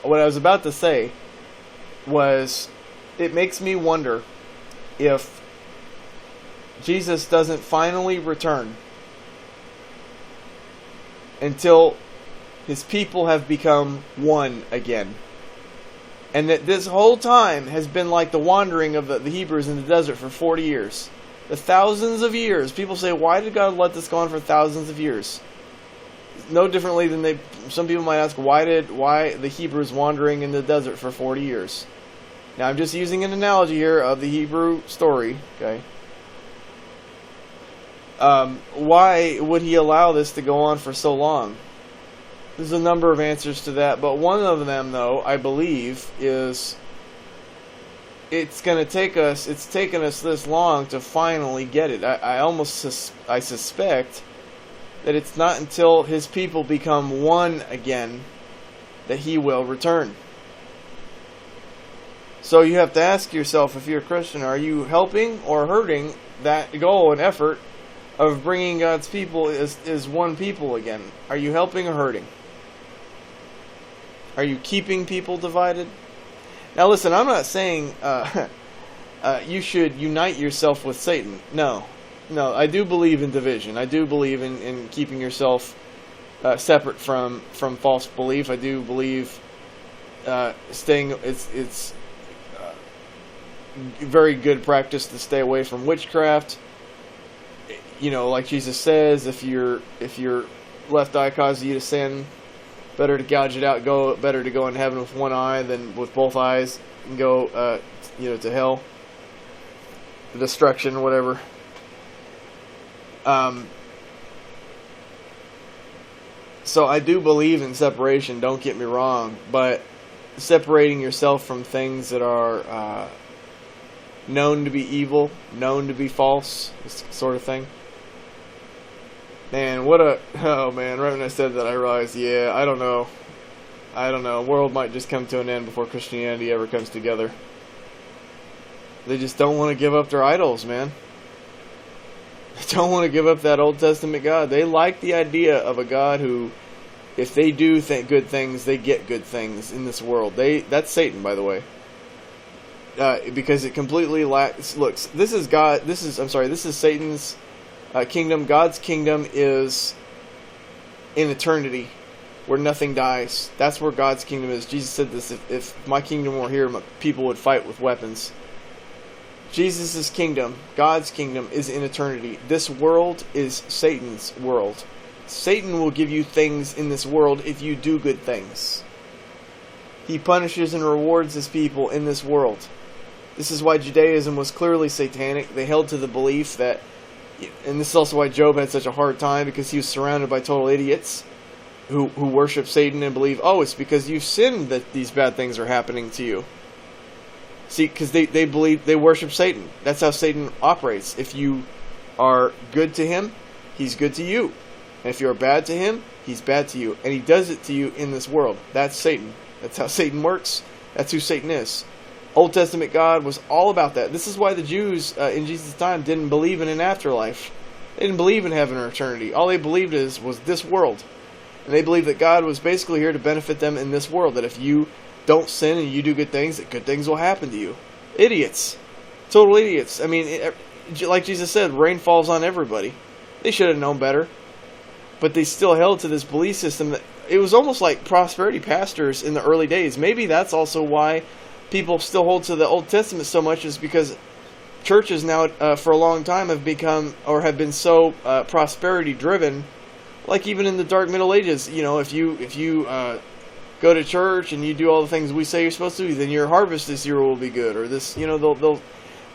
What I was about to say was, it makes me wonder if Jesus doesn't finally return until his people have become one again. And that this whole time has been like the wandering of the Hebrews in the desert for 40 years. The thousands of years. People say, why did God let this go on for thousands of years? No differently than some people might ask, why the Hebrews wandering in the desert for 40 years? Now I'm just using an analogy here of the Hebrew story, okay? Why would he allow this to go on for so long? There's a number of answers to that, but one of them, though, I believe, is it's taken us this long to finally get it. I suspect that it's not until his people become one again that he will return. So you have to ask yourself, if you're a Christian, are you helping or hurting that goal and effort of bringing God's people as one people again? Are you helping or hurting? Are you keeping people divided? Now listen, I'm not saying you should unite yourself with Satan. No, I do believe in division. I do believe in keeping yourself separate from false belief. I do believe it's very good practice to stay away from witchcraft. Like Jesus says, if your left eye causes you to sin, better to gouge it out. Better to go into heaven with one eye than with both eyes and go, to hell, destruction, whatever. So I do believe in separation. Don't get me wrong, but separating yourself from things that are known to be evil, known to be false, this sort of thing. Man, oh man, right when I said that I realized, yeah, I don't know. The world might just come to an end before Christianity ever comes together. They just don't want to give up their idols, man. They don't want to give up that Old Testament God. They like the idea of a God who, if they do good things, they get good things in this world. That's Satan, by the way. Because it completely lacks. Look, this is God. This is Satan's kingdom. God's kingdom is in eternity, where nothing dies. That's where God's kingdom is. Jesus said this: if my kingdom were here, people would fight with weapons. Jesus' kingdom, God's kingdom, is in eternity. This world is Satan's world. Satan will give you things in this world if you do good things. He punishes and rewards his people in this world. This is why Judaism was clearly satanic. They held to the belief that, and this is also why Job had such a hard time, because he was surrounded by total idiots who worship Satan and believe, oh, it's because you've sinned that these bad things are happening to you. See, because they believe, they worship Satan. That's how Satan operates. If you are good to him, he's good to you. And if you're bad to him, he's bad to you. And he does it to you in this world. That's Satan. That's how Satan works. That's who Satan is. Old Testament God was all about that. This is why the Jews in Jesus' time didn't believe in an afterlife. They didn't believe in heaven or eternity. All they believed was this world. And they believed that God was basically here to benefit them in this world. That if you don't sin and you do good things, that good things will happen to you. Idiots. Total idiots. I mean, like Jesus said, rain falls on everybody. They should have known better. But they still held to this belief system that it was almost like prosperity pastors in the early days. Maybe that's also why people still hold to the Old Testament so much, is because churches now for a long time have become, or have been so prosperity driven. Like even in the dark Middle Ages, you know, if you go to church and you do all the things we say you're supposed to do, then your harvest this year will be good. Or this, you know, they'll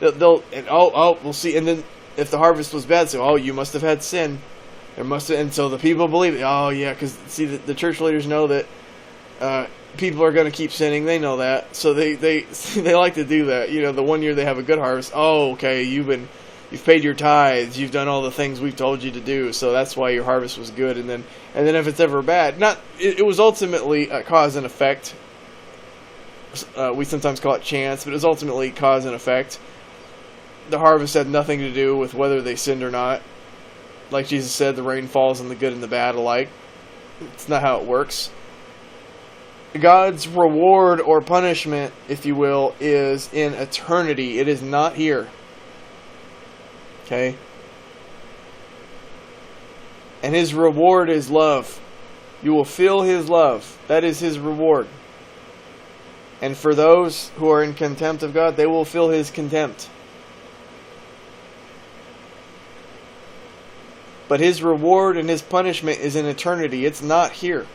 and we'll see. And then if the harvest was bad, so you must have had sin. There must have, and so the people believe it. Oh yeah, because see the church leaders know that people are going to keep sinning. They know that, so they like to do that. You know, the one year they have a good harvest. Oh, okay, you've paid your tithes. You've done all the things we've told you to do. So that's why your harvest was good. And then if it's ever bad, it was ultimately cause and effect. We sometimes call it chance, but it was ultimately cause and effect. The harvest had nothing to do with whether they sinned or not. Like Jesus said, the rain falls on the good and the bad alike. It's not how it works. God's reward or punishment, if you will, is in eternity. It is not here. Okay? And his reward is love. You will feel his love. That is his reward. And for those who are in contempt of God, they will feel his contempt. But his reward and his punishment is in eternity. It's not here.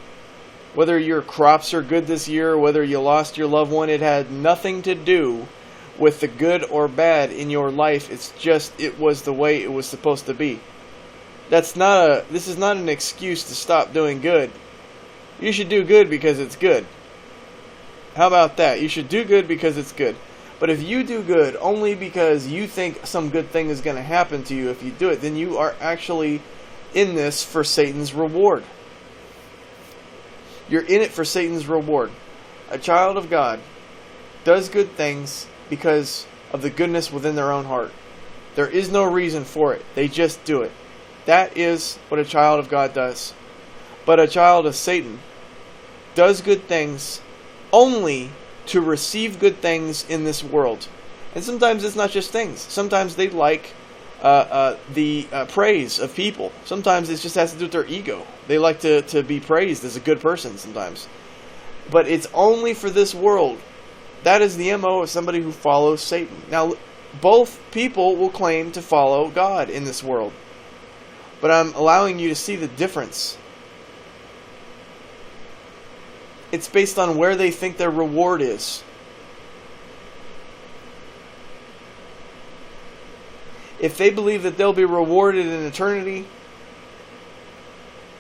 Whether your crops are good this year, whether you lost your loved one, it had nothing to do with the good or bad in your life. It's just, it was the way it was supposed to be. This is not an excuse to stop doing good. You should do good because it's good. How about that? You should do good because it's good. But if you do good only because you think some good thing is going to happen to you if you do it, then you are actually in this for Satan's reward. You're in it for Satan's reward. A child of God does good things because of the goodness within their own heart. There is no reason for it. They just do it. That is what a child of God does. But a child of Satan does good things only to receive good things in this world. And sometimes it's not just things. Sometimes they like the praise of people. Sometimes it just has to do with their ego. They like to be praised as a good person sometimes. But it's only for this world. That is the MO of somebody who follows Satan. Now, both people will claim to follow God in this world. But I'm allowing you to see the difference. It's based on where they think their reward is. If they believe that they'll be rewarded in eternity,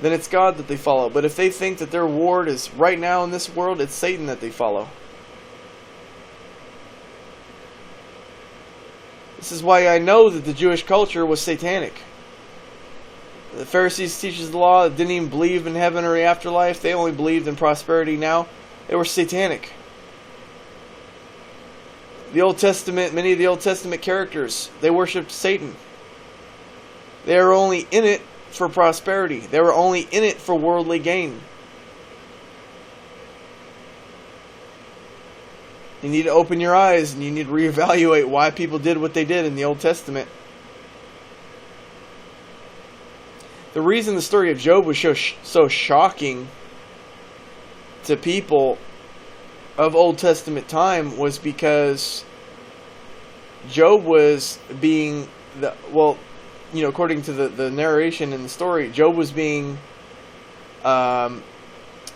then it's God that they follow. But if they think that their reward is right now in this world, it's Satan that they follow. This is why I know that the Jewish culture was satanic. The Pharisees teaches the law that didn't even believe in heaven or the afterlife. They only believed in prosperity now. They were satanic. The Old Testament, many of the Old Testament characters, they worshipped Satan. They were only in it for prosperity. They were only in it for worldly gain. You need to open your eyes and you need to reevaluate why people did what they did in the Old Testament. The reason the story of Job was so shocking to people of Old Testament time was because Job was being, according to the narration in the story, Job was being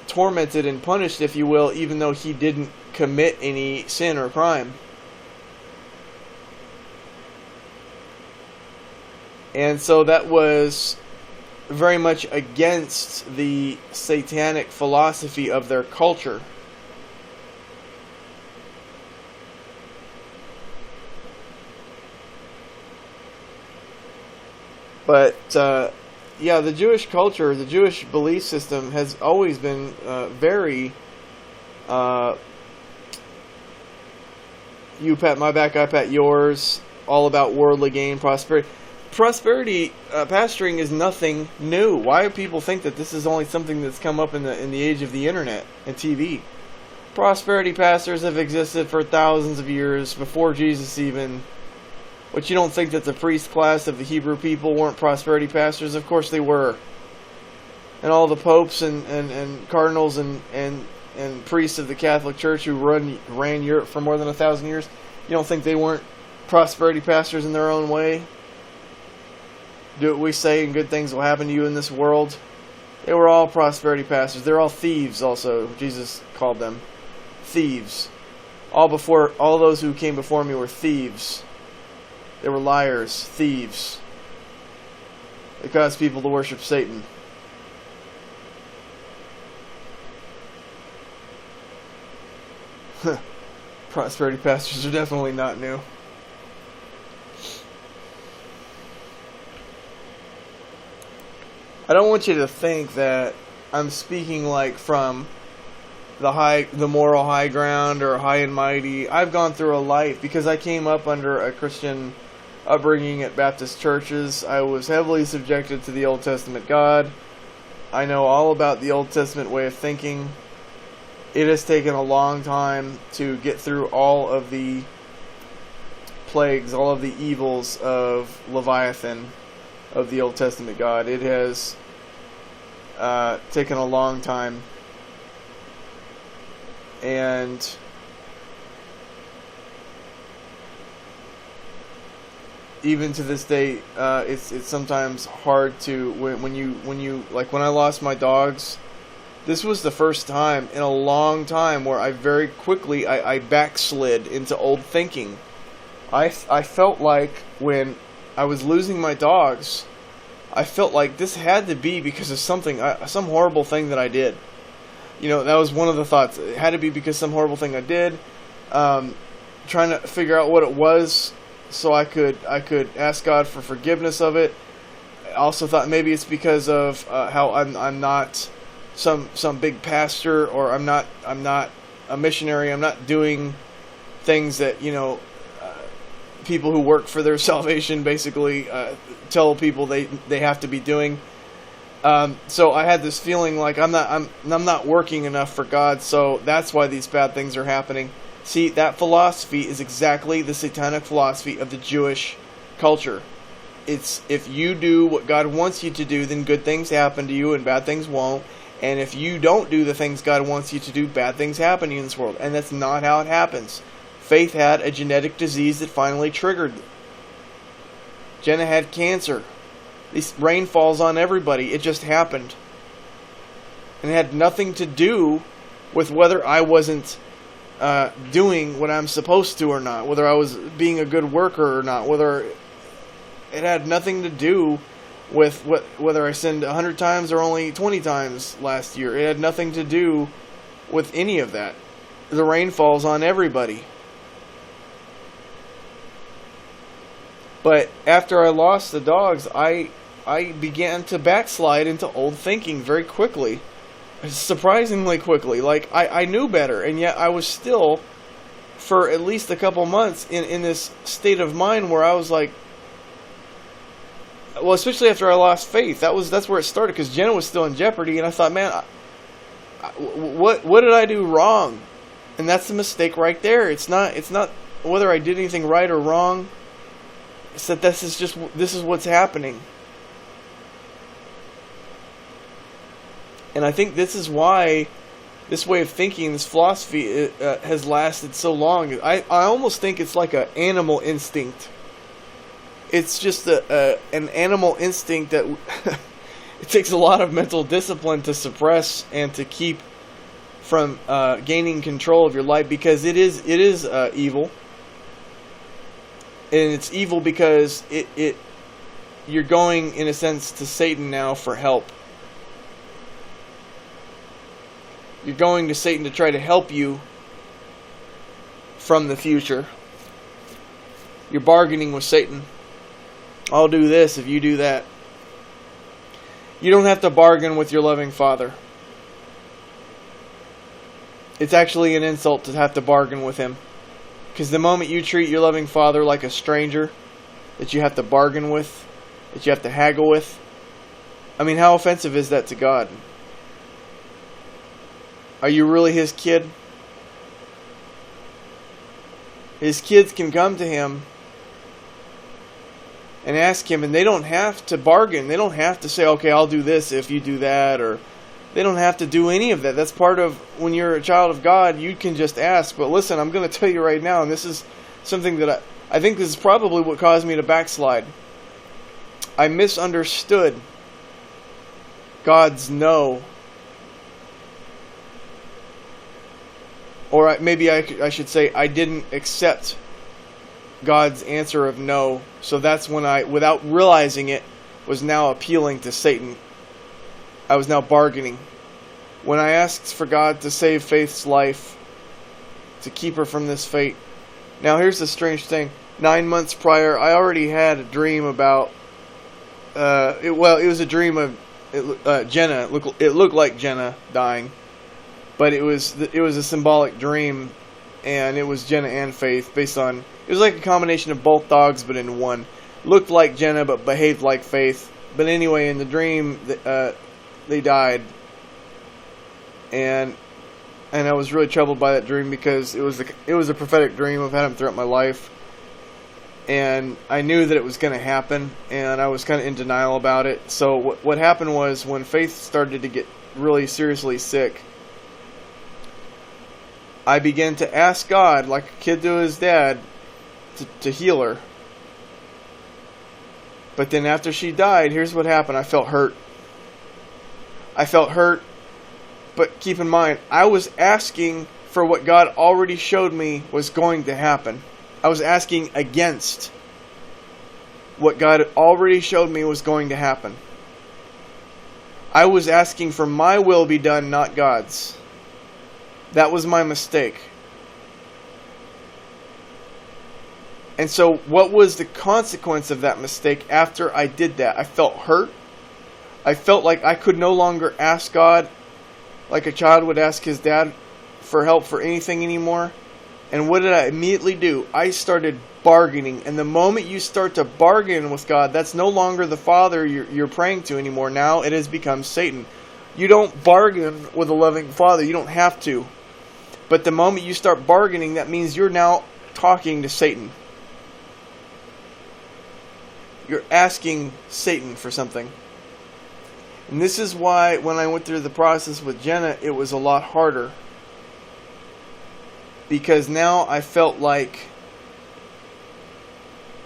tormented and punished, if you will, even though he didn't commit any sin or crime. And so that was very much against the satanic philosophy of their culture. But, the Jewish culture, the Jewish belief system has always been very, you pat my back, I pat yours, all about worldly gain, prosperity. Pastoring is nothing new. Why do people think that this is only something that's come up in the age of the internet and TV? Prosperity pastors have existed for thousands of years, before Jesus even. But you don't think that the priest class of the Hebrew people weren't prosperity pastors? Of course they were. And all the popes and cardinals and priests of the Catholic Church who ran Europe for more than 1,000 years, you don't think they weren't prosperity pastors in their own way? Do what we say and good things will happen to you in this world. They were all prosperity pastors. They're all thieves also. Jesus called them thieves. All those who came before me were thieves. They were liars, thieves. They caused people to worship Satan. Prosperity pastors are definitely not new. I don't want you to think that I'm speaking like from the moral high ground or high and mighty. I've gone through a life because I came up under a Christian upbringing at Baptist churches. I was heavily subjected to the Old Testament God. I know all about the Old Testament way of thinking. It has taken a long time to get through all of the plagues, all of the evils of Leviathan, of the Old Testament God. It has taken a long time. And even to this day, it's sometimes hard to when you like when I lost my dogs. This was the first time in a long time where I very quickly I backslid into old thinking. I felt like when I was losing my dogs, I felt like this had to be because of some horrible thing that I did. You know, that was one of the thoughts. It had to be because some horrible thing I did. Trying to figure out what it was so I could ask God for forgiveness of it. I also thought maybe it's because of how I'm not some big pastor, or I'm not a missionary. I'm not doing things that people who work for their salvation basically tell people they have to be doing. So I had this feeling like I'm not working enough for God, so that's why these bad things are happening. See, that philosophy is exactly the satanic philosophy of the Jewish culture. It's if you do what God wants you to do, then good things happen to you and bad things won't. And if you don't do the things God wants you to do, bad things happen to you in this world. And that's not how it happens. Faith had a genetic disease that finally triggered. Jenna had cancer. This rain falls on everybody. It just happened. And it had nothing to do with whether I wasn't doing what I'm supposed to or not, whether I was being a good worker or not, whether it had nothing to do with whether I sinned 100 times or only 20 times last year. It had nothing to do with any of that. The rain falls on everybody. But after I lost the dogs, I began to backslide into old thinking very quickly. Surprisingly quickly. Like, I knew better, and yet I was still for at least a couple months in this state of mind where I was like, well, especially after I lost faith, that's where it started, because Jenna was still in jeopardy, and I thought, man, what did I do wrong? And that's the mistake right there. It's not whether I did anything right or wrong. It's that this is what's happening. And I think this is why this way of thinking, this philosophy, has lasted so long. I almost think it's like an animal instinct. It's just an animal instinct that it takes a lot of mental discipline to suppress and to keep from gaining control of your life, because it is evil, and it's evil because you're going, in a sense, to Satan now for help. You're going to Satan to try to help you from the future. You're bargaining with Satan. I'll do this if you do that. You don't have to bargain with your loving Father. It's actually an insult to have to bargain with Him. Because the moment you treat your loving Father like a stranger that you have to bargain with, that you have to haggle with, I mean, how offensive is that to God? Are you really His kid? His kids can come to Him and ask Him, and they don't have to bargain. They don't have to say, okay, I'll do this if you do that, or they don't have to do any of that. That's part of, when you're a child of God, you can just ask. But listen, I'm going to tell you right now, and this is something that I think this is probably what caused me to backslide. I misunderstood God's no. Or maybe I should say, I didn't accept God's answer of no. So that's when I, without realizing it, was now appealing to Satan. I was now bargaining. When I asked for God to save Faith's life, to keep her from this fate. Now here's the strange thing. 9 months prior, I already had a dream about, it was a dream of Jenna. It looked like Jenna dying. But it was a symbolic dream, and it was Jenna and Faith based on, it was like a combination of both dogs but in one. Looked like Jenna but behaved like Faith. But anyway, in the dream, they died, and I was really troubled by that dream, because it was a prophetic dream. I've had them throughout my life, and I knew that it was going to happen, and I was kind of in denial about it. So what happened was, when Faith started to get really seriously sick, I began to ask God, like a kid to his dad, to heal her. But then after she died, here's what happened. I felt hurt. But keep in mind, I was asking for what God already showed me was going to happen. I was asking against what God already showed me was going to happen. I was asking for my will be done, not God's. That was my mistake. And so what was the consequence of that mistake after I did that? I felt hurt. I felt like I could no longer ask God like a child would ask his dad for help for anything anymore. And what did I immediately do? I started bargaining. And the moment you start to bargain with God, that's no longer the Father you're praying to anymore. Now it has become Satan. You don't bargain with a loving Father. You don't have to. But the moment you start bargaining, that means you're now talking to Satan. You're asking Satan for something. And this is why when I went through the process with Jenna, it was a lot harder. Because now I felt like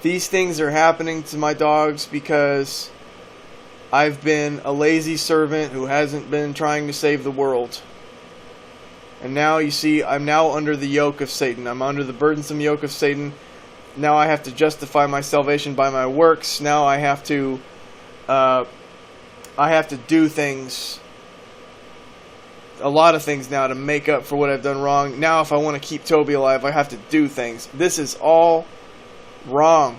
these things are happening to my dogs because I've been a lazy servant who hasn't been trying to save the world. And now you see, I'm now under the yoke of Satan. I'm under the burdensome yoke of Satan. Now I have to justify my salvation by my works. Now I have to do things, a lot of things now, to make up for what I've done wrong. Now if I want to keep Toby alive, I have to do things. This is all wrong.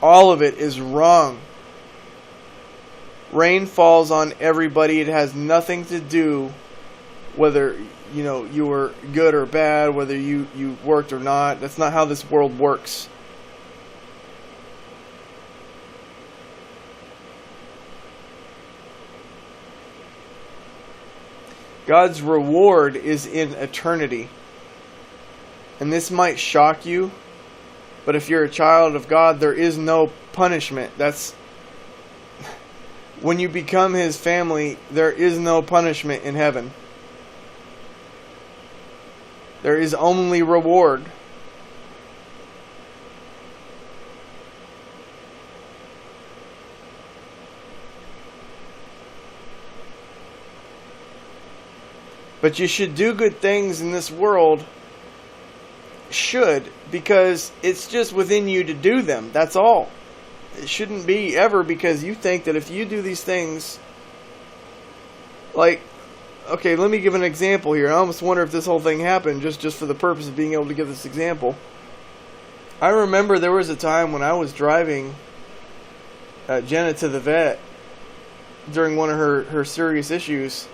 All of it is wrong. Rain falls on everybody. It has nothing to do whether you were good or bad, whether you worked or not. That's not how this world works. God's reward is in eternity. And this might shock you, but if you're a child of God, there is no punishment. That's when you become His family, there is no punishment in heaven. There is only reward. But you should do good things in this world. Should, because it's just within you to do them. That's all. It shouldn't be ever because you think that if you do these things, like, okay, let me give an example here. I almost wonder if this whole thing happened just for the purpose of being able to give this example. I remember there was a time when I was driving Jenna to the vet during one of her serious issues.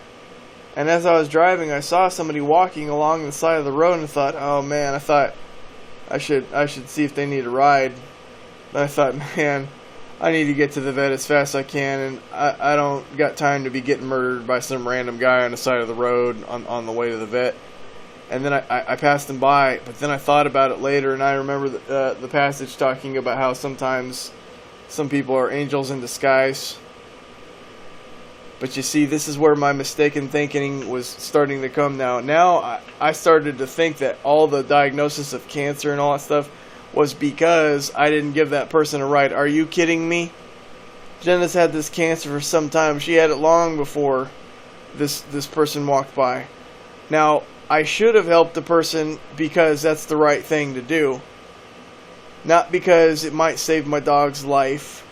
And as I was driving, I saw somebody walking along the side of the road and thought, oh man, I thought I should see if they need a ride. And I thought, man, I need to get to the vet as fast as I can, and I don't got time to be getting murdered by some random guy on the side of the road on the way to the vet. And then I passed him by, but then I thought about it later, and I remember the passage talking about how sometimes some people are angels in disguise. But you see, this is where my mistaken thinking was starting to come now. Now I started to think that all the diagnosis of cancer and all that stuff was because I didn't give that person a ride. Are you kidding me? Jenna's had this cancer for some time. She had it long before this person walked by. Now, I should have helped the person because that's the right thing to do. Not because it might save my dog's life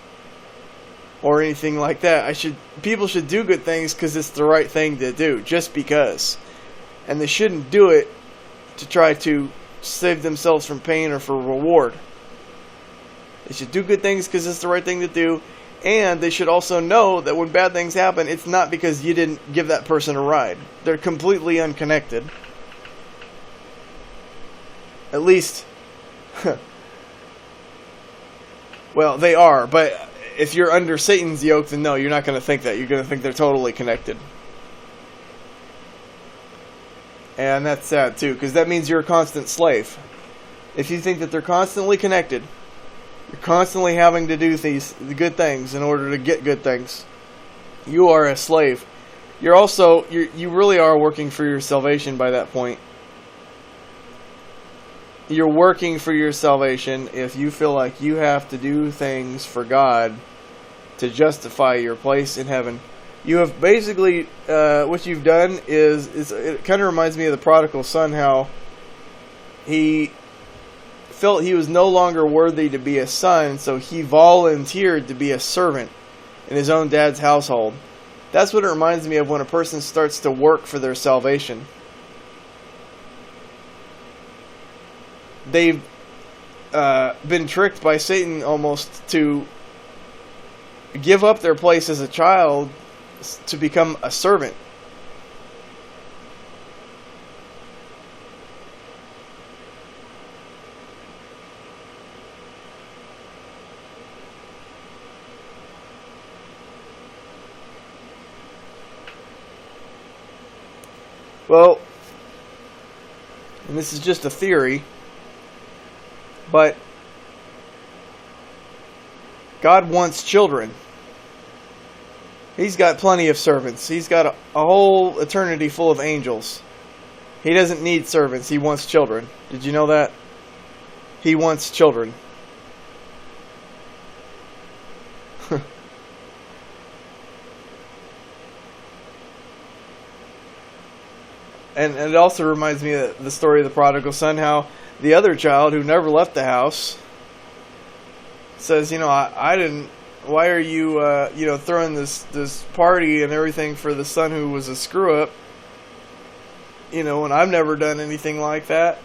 or anything like that. People should do good things because it's the right thing to do, just because. And they shouldn't do it to try to save themselves from pain or for reward. They should do good things because it's the right thing to do, and they should also know that when bad things happen, it's not because you didn't give that person a ride. They're completely unconnected. At least, well, they are, but if you're under Satan's yoke, then no, you're not going to think that. You're going to think they're totally connected. And that's sad too, because that means you're a constant slave. If you think that they're constantly connected, you're constantly having to do the good things in order to get good things, you are a slave. You really are working for your salvation by that point. You're working for your salvation if you feel like you have to do things for God to justify your place in heaven. You have basically, what you've done is it kind of reminds me of the prodigal son, how he felt he was no longer worthy to be a son, so he volunteered to be a servant in his own dad's household. That's what it reminds me of when a person starts to work for their salvation. They've been tricked by Satan almost to give up their place as a child to become a servant. Well, and this is just a theory, but God wants children. He's got plenty of servants. He's got a whole eternity full of angels. He doesn't need servants. He wants children. Did you know that? He wants children. And it also reminds me of the story of the prodigal son, how the other child who never left the house says, I didn't, why are you, throwing this party and everything for the son who was a screw up, and I've never done anything like that.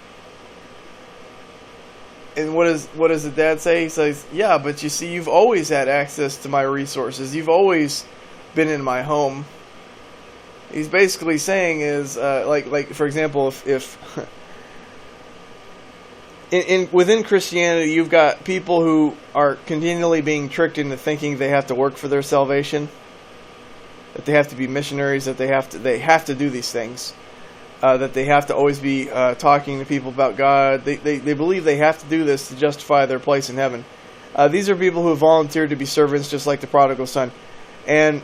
And what does the dad say? He says, yeah, but you see, you've always had access to my resources. You've always been in my home. he's basically saying is, like for example, if within Christianity, you've got people who are continually being tricked into thinking they have to work for their salvation, that they have to be missionaries, that they have to do these things, that they have to always be talking to people about God. They believe they have to do this to justify their place in heaven. These are people who have volunteered to be servants, just like the prodigal son. And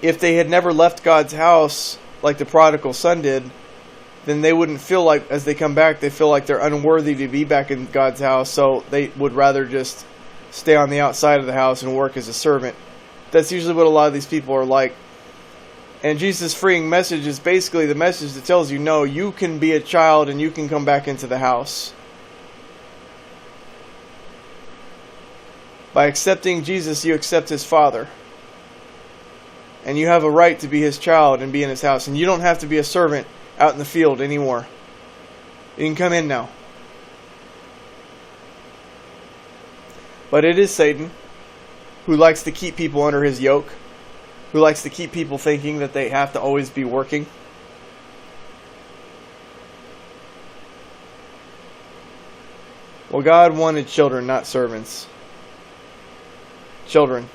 if they had never left God's house like the prodigal son did, then they wouldn't feel like, as they come back, they feel like they're unworthy to be back in God's house, so they would rather just stay on the outside of the house and work as a servant. That's usually what a lot of these people are like. And Jesus' freeing message is basically the message that tells you, no, you can be a child and you can come back into the house. By accepting Jesus, you accept his Father. And you have a right to be his child and be in his house. And you don't have to be a servant out in the field anymore. You can come in now. But it is Satan who likes to keep people under his yoke, who likes to keep people thinking that they have to always be working. Well, God wanted children, not servants. Children.